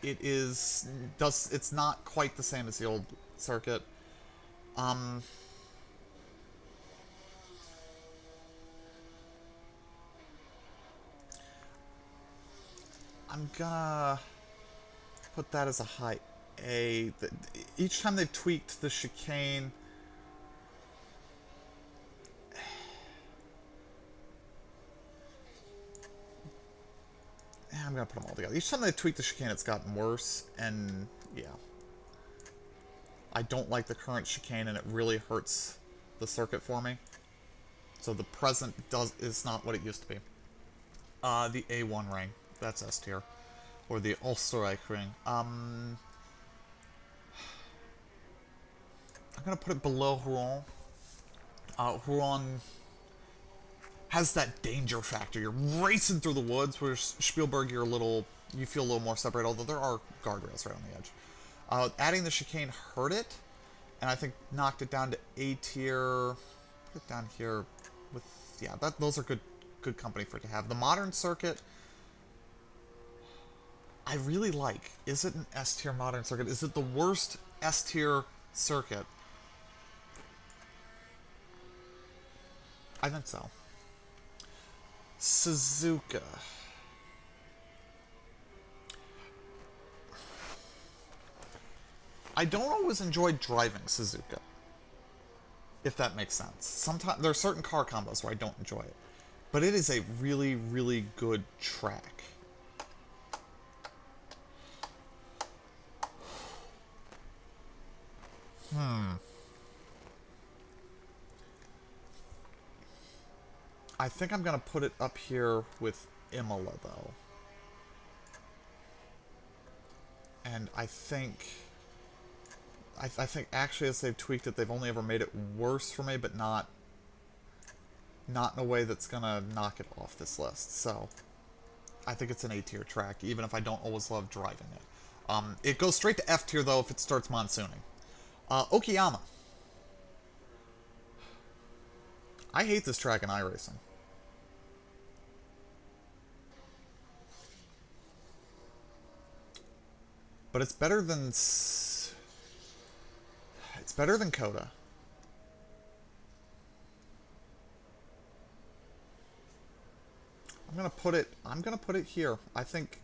it's not quite the same as the old circuit. I'm gonna put that as a high A. Each time they've tweaked the chicane, I'm gonna put them all together. Each time they've tweaked the chicane, it's gotten worse, and yeah. I don't like the current chicane, and it really hurts the circuit for me. So the present is not what it used to be. The A1 ring, that's S tier. Or the Österreich ring. I'm gonna put it below Rouen. Rouen has that danger factor. You're racing through the woods, whereas Spielberg, you feel a little more separated, although there are guardrails right on the edge. Adding the chicane hurt it, and I think knocked it down to A tier. Put it down here with, yeah, those are good company for it to have. The modern circuit, I really like. Is it an S tier modern circuit? Is it the worst S tier circuit? I think so. Suzuka. I don't always enjoy driving Suzuka, if that makes sense. Sometimes there are certain car combos where I don't enjoy it, but it is a really, really good track. I think I'm gonna put it up here with Imola, though. And I think actually, as they've tweaked it, they've only ever made it worse for me, but not in a way that's gonna knock it off this list. So I think it's an A tier track, even if I don't always love driving it. It goes straight to F tier, though, if it starts monsooning. Okayama. I hate this track in iRacing. But it's better than Coda. I'm gonna put it here. I think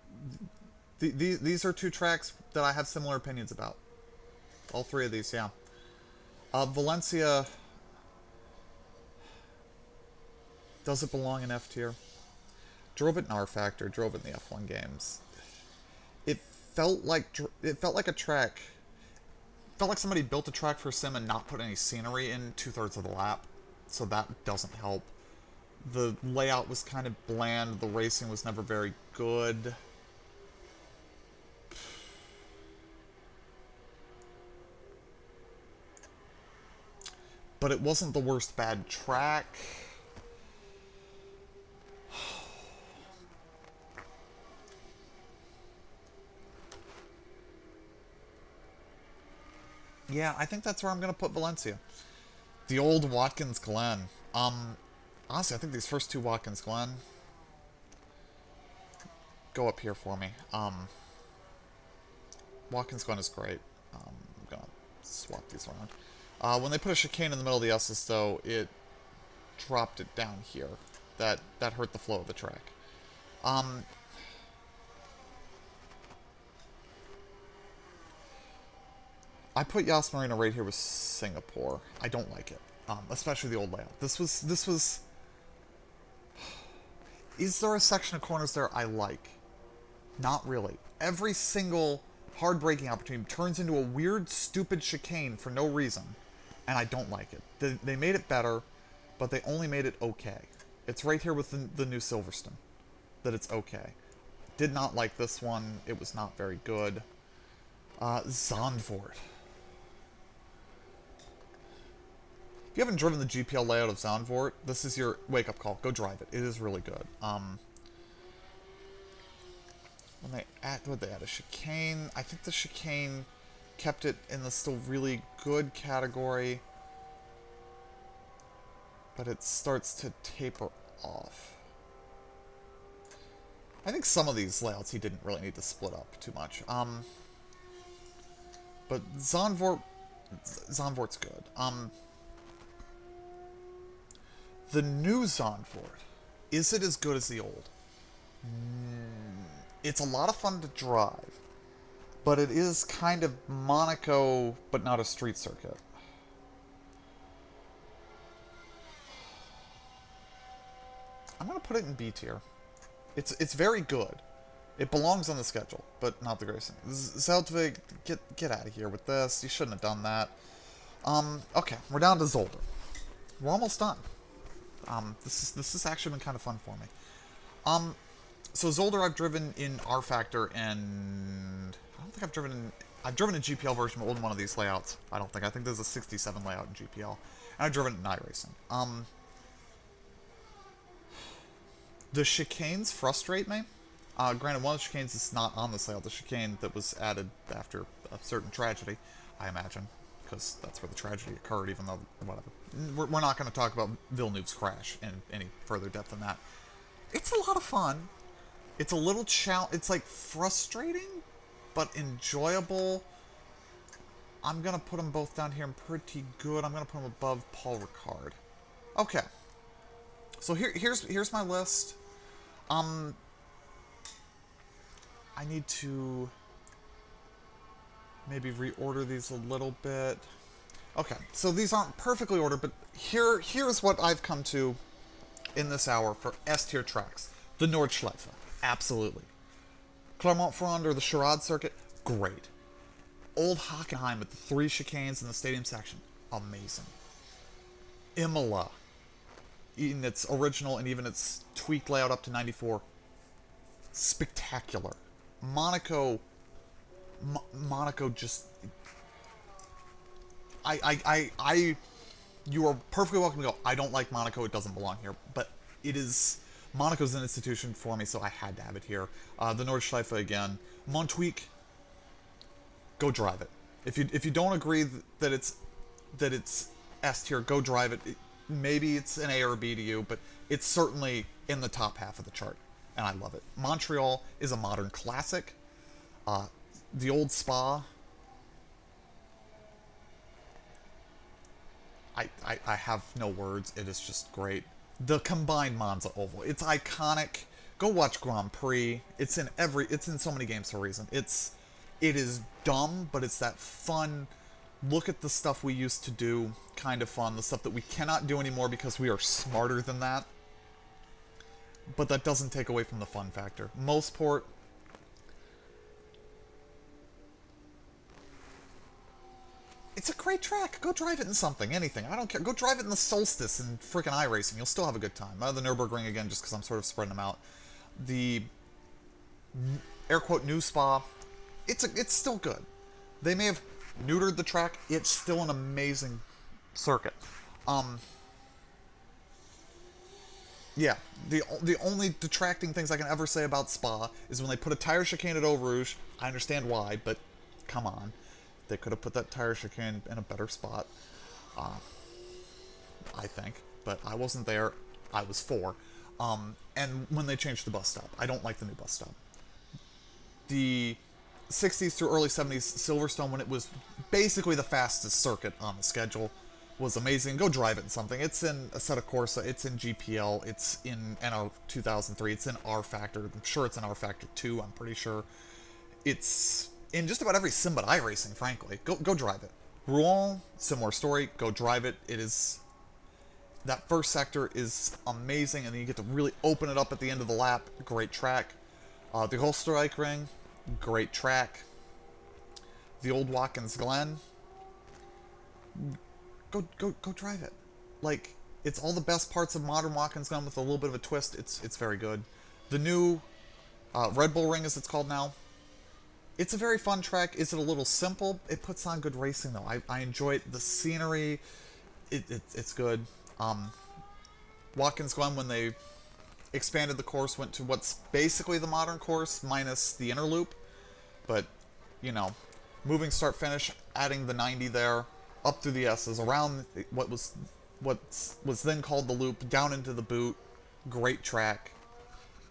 these are two tracks that I have similar opinions about. All three of these, yeah. Valencia, does it belong in F tier? Drove it in R Factor, drove it in the F1 games. It felt like a track. Felt like somebody built a track for a sim and not put any scenery in 2/3 of the lap, so that doesn't help. The layout was kind of bland. The racing was never very good. But it wasn't the worst bad track. Yeah, I think that's where I'm going to put Valencia. The old Watkins Glen. Honestly, I think these first two Watkins Glen go up here for me. Watkins Glen is great. I'm going to swap these around. When they put a chicane in the middle of the S's, though, it dropped it down here. That hurt the flow of the track. I put Yas Marina right here with Singapore. I don't like it, especially the old layout. This was. Is there a section of corners there I like? Not really. Every single hard braking opportunity turns into a weird, stupid chicane for no reason, and I don't like it. They made it better, but they only made it okay. It's right here with the new Silverstone that it's okay. Did not like this one. It was not very good. Zandvoort. If you haven't driven the GPL layout of Zandvoort, this is your wake-up call. Go drive it. It is really good. When they add a chicane, I think the chicane kept it in the still really good category, but it starts to taper off. I think some of these layouts he didn't really need to split up too much. But Zonvort's good. The new Zonvort, is it as good as the old? It's a lot of fun to drive, but it is kind of Monaco, but not a street circuit. I'm going to put it in B tier. It's very good. It belongs on the schedule, but not the greatest thing. Southpaw, get out of here with this. You shouldn't have done that. Okay, we're down to Zolder. We're almost done. This has actually been kind of fun for me. So Zolder I've driven in R Factor, and I don't think I've driven a GPL version of one of these layouts. I think there's a 67 layout in GPL, and I've driven it in iRacing. The chicanes frustrate me. Granted, one of the chicanes is not on this layout. The chicane that was added after a certain tragedy, I imagine, because that's where the tragedy occurred, even though, whatever. We're not going to talk about Villeneuve's crash in any further depth than that. It's a lot of fun. It's a little it's like frustrating, but enjoyable. I'm going to put them both down here in pretty good. I'm going to put them above Paul Ricard. Okay. So here's my list. I need to maybe reorder these a little bit. Okay, so these aren't perfectly ordered, but here's what I've come to in this hour for S-tier tracks. The Nordschleife, absolutely. Clermont-Ferrand or the Charade circuit, great. Old Hockenheim with the 3 chicanes in the stadium section, amazing. Imola, in its original and even its tweaked layout up to 94, spectacular. Monaco just... You are perfectly welcome to go, I don't like Monaco, it doesn't belong here. But it is... Monaco's an institution for me, so I had to have it here. The Nordschleife again. Montjuic, go drive it. If you don't agree that it's S tier, go drive it. Maybe it's an A or a B to you, but it's certainly in the top half of the chart. And I love it. Montreal is a modern classic. The old Spa. I have no words. It is just great. The combined Monza Oval. It's iconic. Go watch Grand Prix. It's in so many games for a reason. It is dumb, but it's that fun, look at the stuff we used to do kind of fun. The stuff that we cannot do anymore because we are smarter than that. But that doesn't take away from the fun factor. Mosport. It's a great track. Go drive it in something, anything. I don't care. Go drive it in the Solstice in frickin' iRacing. You'll still have a good time. The Nürburgring again, just because I'm sort of spreading them out. The air quote new Spa. It's still good. They may have neutered the track. It's still an amazing circuit. Yeah, the only detracting things I can ever say about Spa is when they put a tire chicane at Eau Rouge. I understand why, but come on. They could have put that tire chicane in a better spot. I think. But I wasn't there. I was 4. And when they changed the bus stop. I don't like the new bus stop. The 60s through early 70s Silverstone, when it was basically the fastest circuit on the schedule, was amazing. Go drive it in something. It's in Assetto Corsa, it's in GPL, it's in NR 2003, it's in R Factor. I'm sure it's in R Factor 2, I'm pretty sure. It's in just about every sim but iRacing, frankly. Go drive it. Rouen, similar story. Go drive it. It is... That first sector is amazing, and then you get to really open it up at the end of the lap. Great track. The Holsterreichring, great track. The old Watkins Glen. Go drive it. Like, it's all the best parts of modern Watkins Glen with a little bit of a twist. It's very good. The new Red Bull Ring, as it's called now. It's a very fun track. Is it a little simple? It puts on good racing, though. I enjoy it. The scenery, it's good. Watkins Glen, when they expanded the course, went to what's basically the modern course, minus the inner loop. But, you know, moving start finish, adding the 90 there, up through the S's, around what was then called the loop, down into the boot. Great track.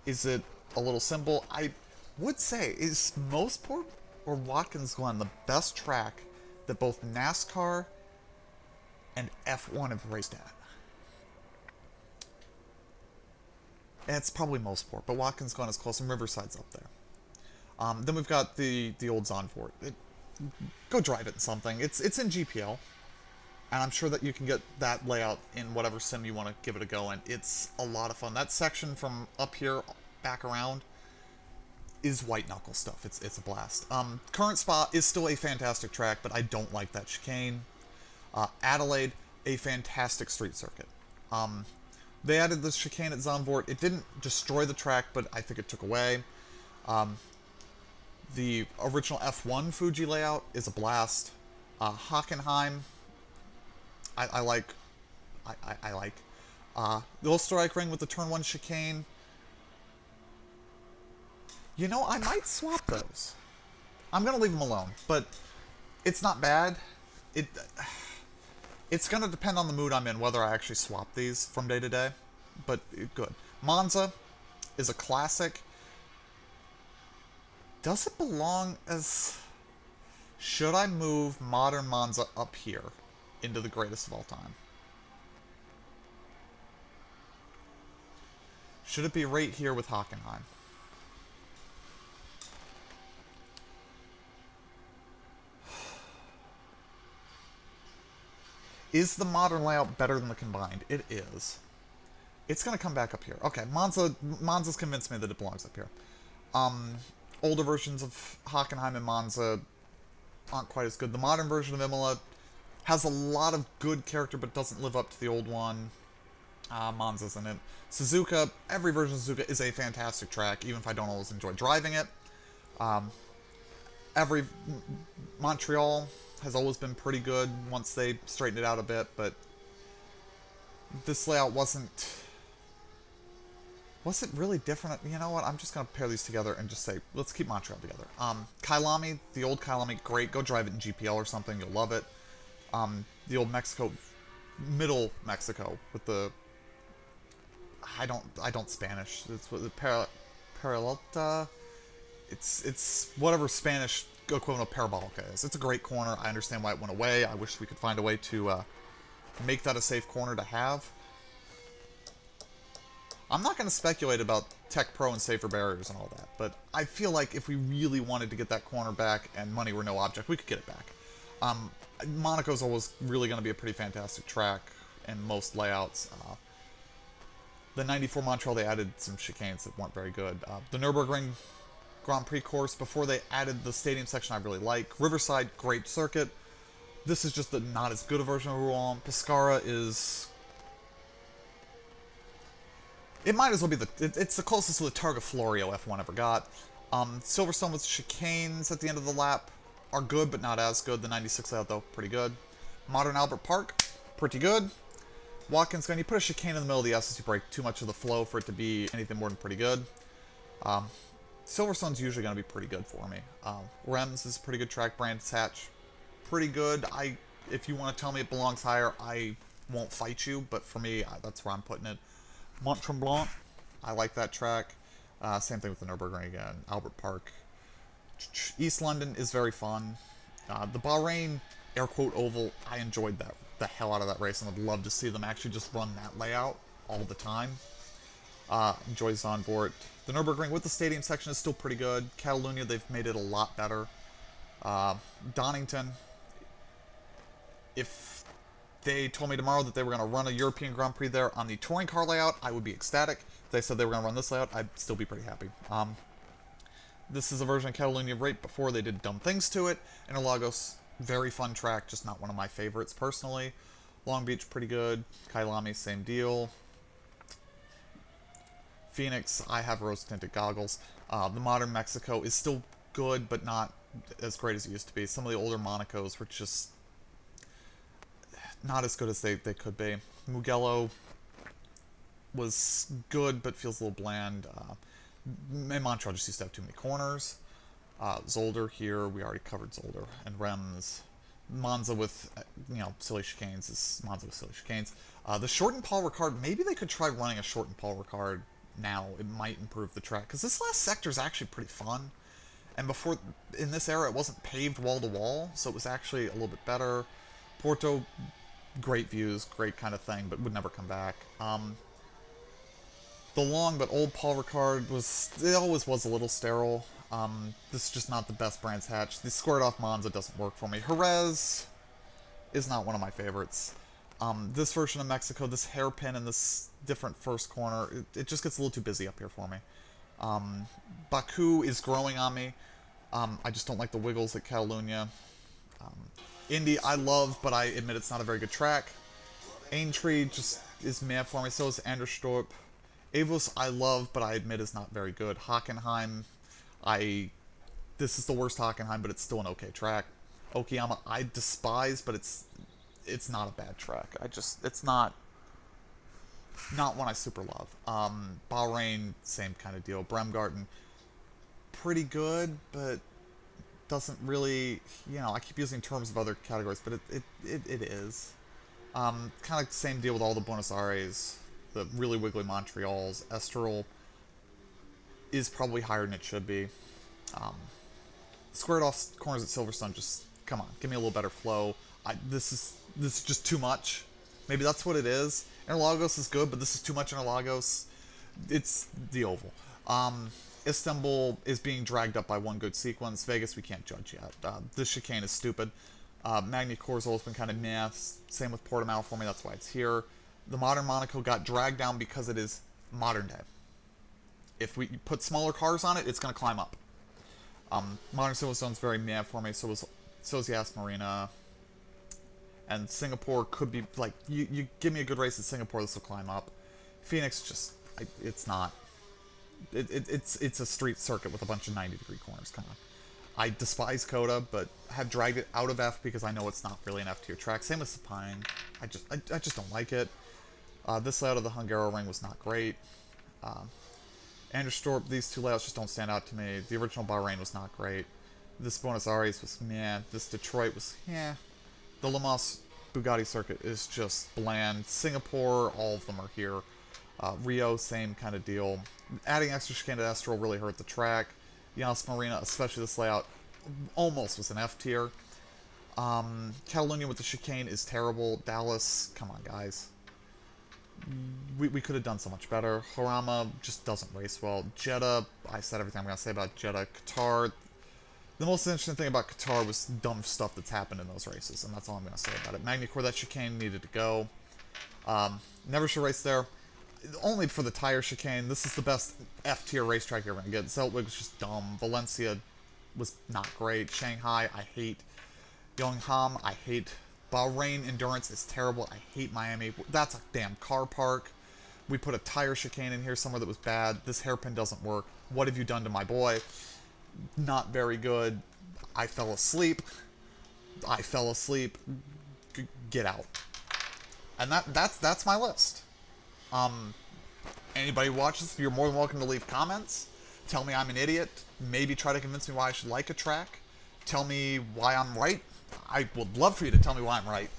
Is it a little simple? I would say, is Mossport or Watkins Glen the best track that both NASCAR and F1 have raced at? And it's probably Mossport, but Watkins Glen is close, and Riverside's up there. Then we've got the old Zandvoort. Go drive it in something. It's in GPL, and I'm sure that you can get that layout in whatever sim you want to give it a go in. It's a lot of fun. That section from up here back around is white knuckle stuff. It's a blast. Current Spa is still a fantastic track, but I don't like that chicane. Adelaide, a fantastic street circuit. They added this chicane at Zandvoort. It didn't destroy the track, but I think it took away. The original F1 Fuji layout is a blast. Hockenheim, I like. The Österreich Ring with the turn 1 chicane. You know, I might swap those. I'm going to leave them alone, but it's not bad. It's going to depend on the mood I'm in whether I actually swap these from day to day, but good. Monza is a classic. Does it belong as... Should I move modern Monza up here into the greatest of all time? Should it be right here with Hockenheim? Is the modern layout better than the combined? It is. It's going to come back up here. Okay, Monza's convinced me that it belongs up here. Older versions of Hockenheim and Monza aren't quite as good. The modern version of Imola has a lot of good character, but doesn't live up to the old one. Monza's in it. Suzuka, every version of Suzuka is a fantastic track, even if I don't always enjoy driving it. Montreal has always been pretty good once they straightened it out a bit, but this layout wasn't... Was it really different? You know what? I'm just going to pair these together and just say, let's keep Montreal together. Kailami, the old Kailami, great. Go drive it in GPL or something. You'll love it. The old Mexico, middle Mexico with the... I don't Spanish. It's what the Paralelta. It's whatever Spanish equivalent of Parabolica is. It's a great corner. I understand why it went away. I wish we could find a way to make that a safe corner to have. I'm not going to speculate about Tech Pro and safer barriers and all that, but I feel like if we really wanted to get that corner back and money were no object, we could get it back. Monaco's always really going to be a pretty fantastic track in most layouts. The 94 Montreal, they added some chicanes that weren't very good. The Nürburgring Grand Prix course, before they added the stadium section, I really like. Riverside, great circuit. This is just not as good a version of Rouen. Pescara is... It might as well be it's the closest to the Targa Florio F1 ever got. Silverstone with chicanes at the end of the lap are good, but not as good. The 96 layout, though, pretty good. Modern Albert Park, pretty good. Watkins Glen, you put a chicane in the middle of the S's, you break too much of the flow for it to be anything more than pretty good. Silverstone's usually going to be pretty good for me. Rems is a pretty good track. Brands Hatch, pretty good. If you want to tell me it belongs higher, I won't fight you, but for me, that's where I'm putting it. Mont Tremblant, I like that track. Same thing with the Nürburgring again. Albert Park. East London is very fun. The Bahrain air quote oval, I enjoyed the hell out of that race, and would love to see them actually just run that layout all the time. Enjoy Zandvoort. The Nürburgring with the stadium section is still pretty good. Catalunya, they've made it a lot better. Donington, if they told me tomorrow that they were going to run a European Grand Prix there on the touring car layout, I would be ecstatic. If they said they were going to run this layout, I'd still be pretty happy. This is a version of Catalunya right before they did dumb things to it. Interlagos, very fun track, just not one of my favorites personally. Long Beach, pretty good. Kailami, same deal. Phoenix, I have rose-tinted goggles. The modern Mexico is still good, but not as great as it used to be. Some of the older Monacos were just not as good as they could be. Mugello was good, but feels a little bland. And Montreal just used to have too many corners. Zolder here, we already covered Zolder. And Rems. Monza with, silly chicanes is Monza with silly chicanes. The shortened Paul Ricard, maybe they could try running a shortened Paul Ricard now. It might improve the track. Because this last sector is actually pretty fun. And before, in this era, it wasn't paved wall to wall, so it was actually a little bit better. Porto, great views, great kind of thing, but would never come back. The long but old Paul Ricard it always was a little sterile. This is just not the best Brands Hatch. The squared off Monza doesn't work for me. Jerez is not one of my favorites. This version of Mexico, this hairpin and this different first corner, it just gets a little too busy up here for me. Baku is growing on me. I just don't like the wiggles at Catalunya. Indy I love, but I admit it's not a very good track. Aintree just is meh for me, so is Anderstorp. Avos I love, but I admit is not very good. Hockenheim, this is the worst Hockenheim, but it's still an okay track. Okayama I despise, but it's not a bad track. It's not one I super love. Bahrain, same kind of deal. Bremgarten, pretty good, but doesn't really, I keep using terms of other categories, but it is. Kind of same deal with all the Buenos Aires, the really wiggly Montreals. Estoril is probably higher than it should be. Squared off corners at Silverstone, just, come on, give me a little better flow. This is just too much. Maybe that's what it is. Interlagos is good, but this is too much Interlagos. It's the oval. Istanbul is being dragged up by one good sequence. Vegas, we can't judge yet. This chicane is stupid. Magny Corso has been kind of meh. Same with Portimao for me, that's why it's here. The modern Monaco got dragged down because it is modern day. If we put smaller cars on it, it's going to climb up. Modern Silverstone's very meh for me, so is Yas Marina. And Singapore could be, like, you give me a good race at Singapore, this will climb up. Phoenix just, it's not. It's a street circuit with a bunch of 90-degree corners, come on. I despise Coda, but have dragged it out of F because I know it's not really an F-tier track. Same with Sapine. I just don't like it. This layout of the Hungaroring was not great. Anderstorp, these two layouts just don't stand out to me. The original Bahrain was not great. This Buenos Aires was meh. This Detroit was, yeah. The Le Mans Bugatti circuit is just bland. Singapore, all of them are here. Rio, same kind of deal. Adding extra chicane to Estoril really hurt the track. Yas Marina, especially this layout, almost was an F tier. Catalunya with the chicane is terrible. Dallas, come on, guys. We could have done so much better. Jarama just doesn't race well. Jeddah, I said everything I'm going to say about Jeddah. Qatar, the most interesting thing about Qatar was dumb stuff that's happened in those races, and that's all I'm going to say about it. Magny Corps, that chicane needed to go. Never should race there. Only for the tire chicane. This is the best F-tier racetrack you're going to get. Zeltwig was just dumb. Valencia was not great. Shanghai, I hate. Yongham, I hate. Bahrain Endurance is terrible. I hate Miami. That's a damn car park. We put a tire chicane in here somewhere that was bad. This hairpin doesn't work. What have you done to my boy? Not very good. I fell asleep. Get out. And that's my list. Anybody who watches, you're more than welcome to leave comments. Tell me I'm an idiot. Maybe try to convince me why I should like a track. Tell me why I'm right. I would love for you to tell me why I'm right.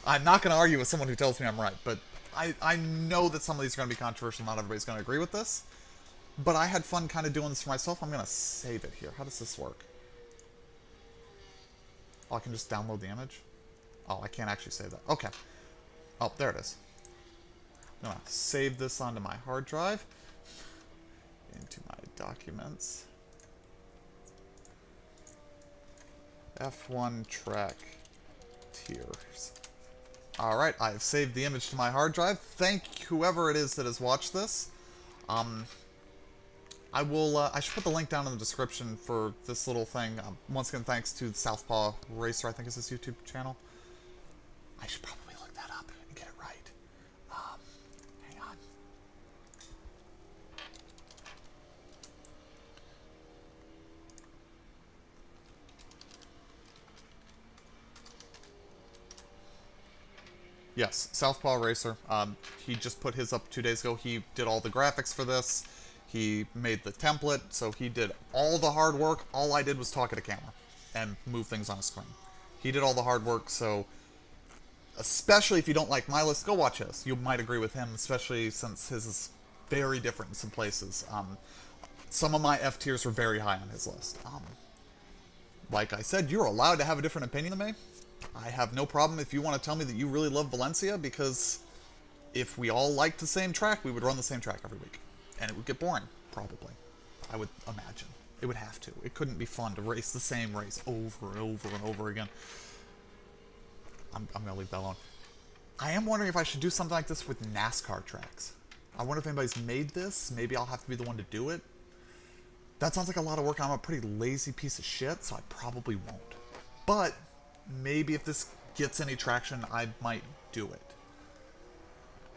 I'm not going to argue with someone who tells me I'm right, but I know that some of these are going to be controversial. Not everybody's going to agree with this. But I had fun kind of doing this for myself. I'm going to save it here. How does this work? Oh, I can just download the image? Oh, I can't actually save that. Okay. Oh, there it is. I'm going to save this onto my hard drive. Into my documents. F1 track tiers. Alright, I've saved the image to my hard drive. Thank whoever it is that has watched this. I should put the link down in the description for this little thing. Once again, thanks to Southpaw Racer, I think is his YouTube channel. I should probably look that up and get it right. Hang on. Yes, Southpaw Racer. He just put his up 2 days ago. He did all the graphics for this. He made the template, so he did all the hard work. All I did was talk at a camera and move things on a screen. He did all the hard work, so especially if you don't like my list, go watch his. You might agree with him, especially since his is very different in some places. Some of my F tiers were very high on his list. Like I said, you're allowed to have a different opinion than me. I have no problem if you want to tell me that you really love Valencia, because if we all liked the same track, we would run the same track every week. And it would get boring, probably. I would imagine. It would have to. It couldn't be fun to race the same race over and over and over again. I'm going to leave that alone. I am wondering if I should do something like this with NASCAR tracks. I wonder if anybody's made this. Maybe I'll have to be the one to do it. That sounds like a lot of work. I'm a pretty lazy piece of shit, so I probably won't. But maybe if this gets any traction, I might do it.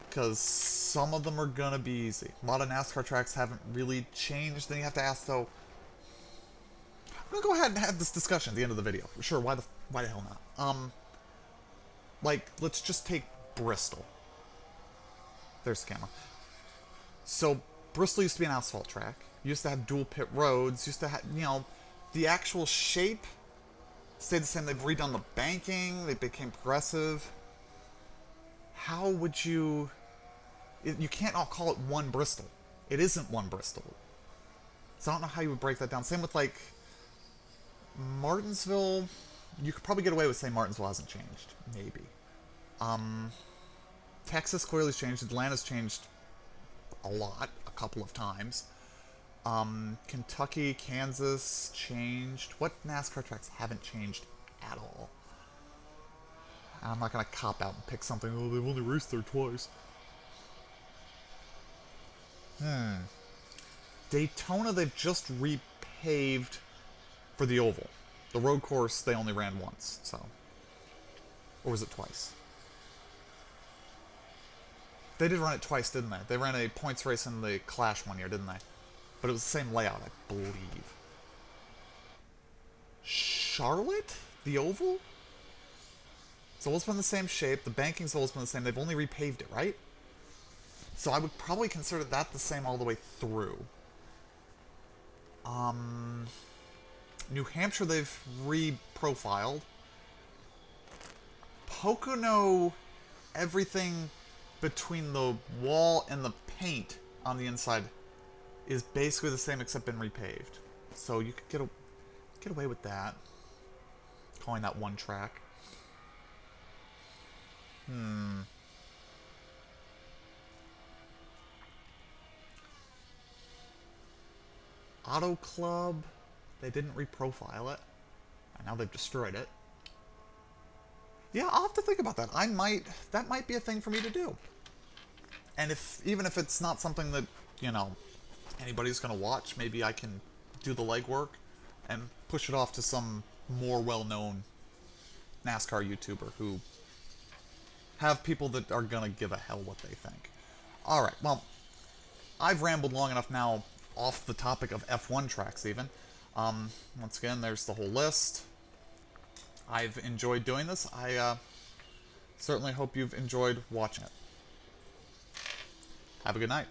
Because some of them are going to be easy. A lot of NASCAR tracks haven't really changed. Then you have to ask, though, I'm going to go ahead and have this discussion at the end of the video. Sure, why the hell not? Like, let's just take Bristol. There's the camera. So, Bristol used to be an asphalt track. Used to have dual pit roads. Used to have, you know, the actual shape stayed the same. They've redone the banking. They became progressive. How would you... You can't all call it one Bristol. It isn't one Bristol. So I don't know how you would break that down. Same with, like, Martinsville. You could probably get away with saying Martinsville hasn't changed. Maybe. Texas clearly changed. Atlanta's changed a lot. A couple of times. Kentucky, Kansas changed. What NASCAR tracks haven't changed at all? I'm not going to cop out and pick something. Oh, they've only raced there twice. Daytona, they've just repaved for the oval. The road course, they only ran once, so. Or was it twice? They did run it twice, didn't they? They ran a points race in the Clash one year, didn't they? But it was the same layout, I believe. Charlotte? The oval? It's always been the same shape. The banking's always been the same. They've only repaved it, right? So I would probably consider that the same all the way through. New Hampshire, they've re-profiled. Pocono, everything between the wall and the paint on the inside is basically the same except been repaved. So you could get away with that. Calling that one track. Auto Club, they didn't reprofile it, and now they've destroyed it. Yeah, I'll have to think about that. That might be a thing for me to do. And even if it's not something that, you know, anybody's gonna watch, maybe I can do the legwork and push it off to some more well-known NASCAR YouTuber who have people that are gonna give a hell what they think. Alright, well, I've rambled long enough now off the topic of F1 tracks even. Once again, there's the whole list. I've enjoyed doing this. I certainly hope you've enjoyed watching it. Have a good night.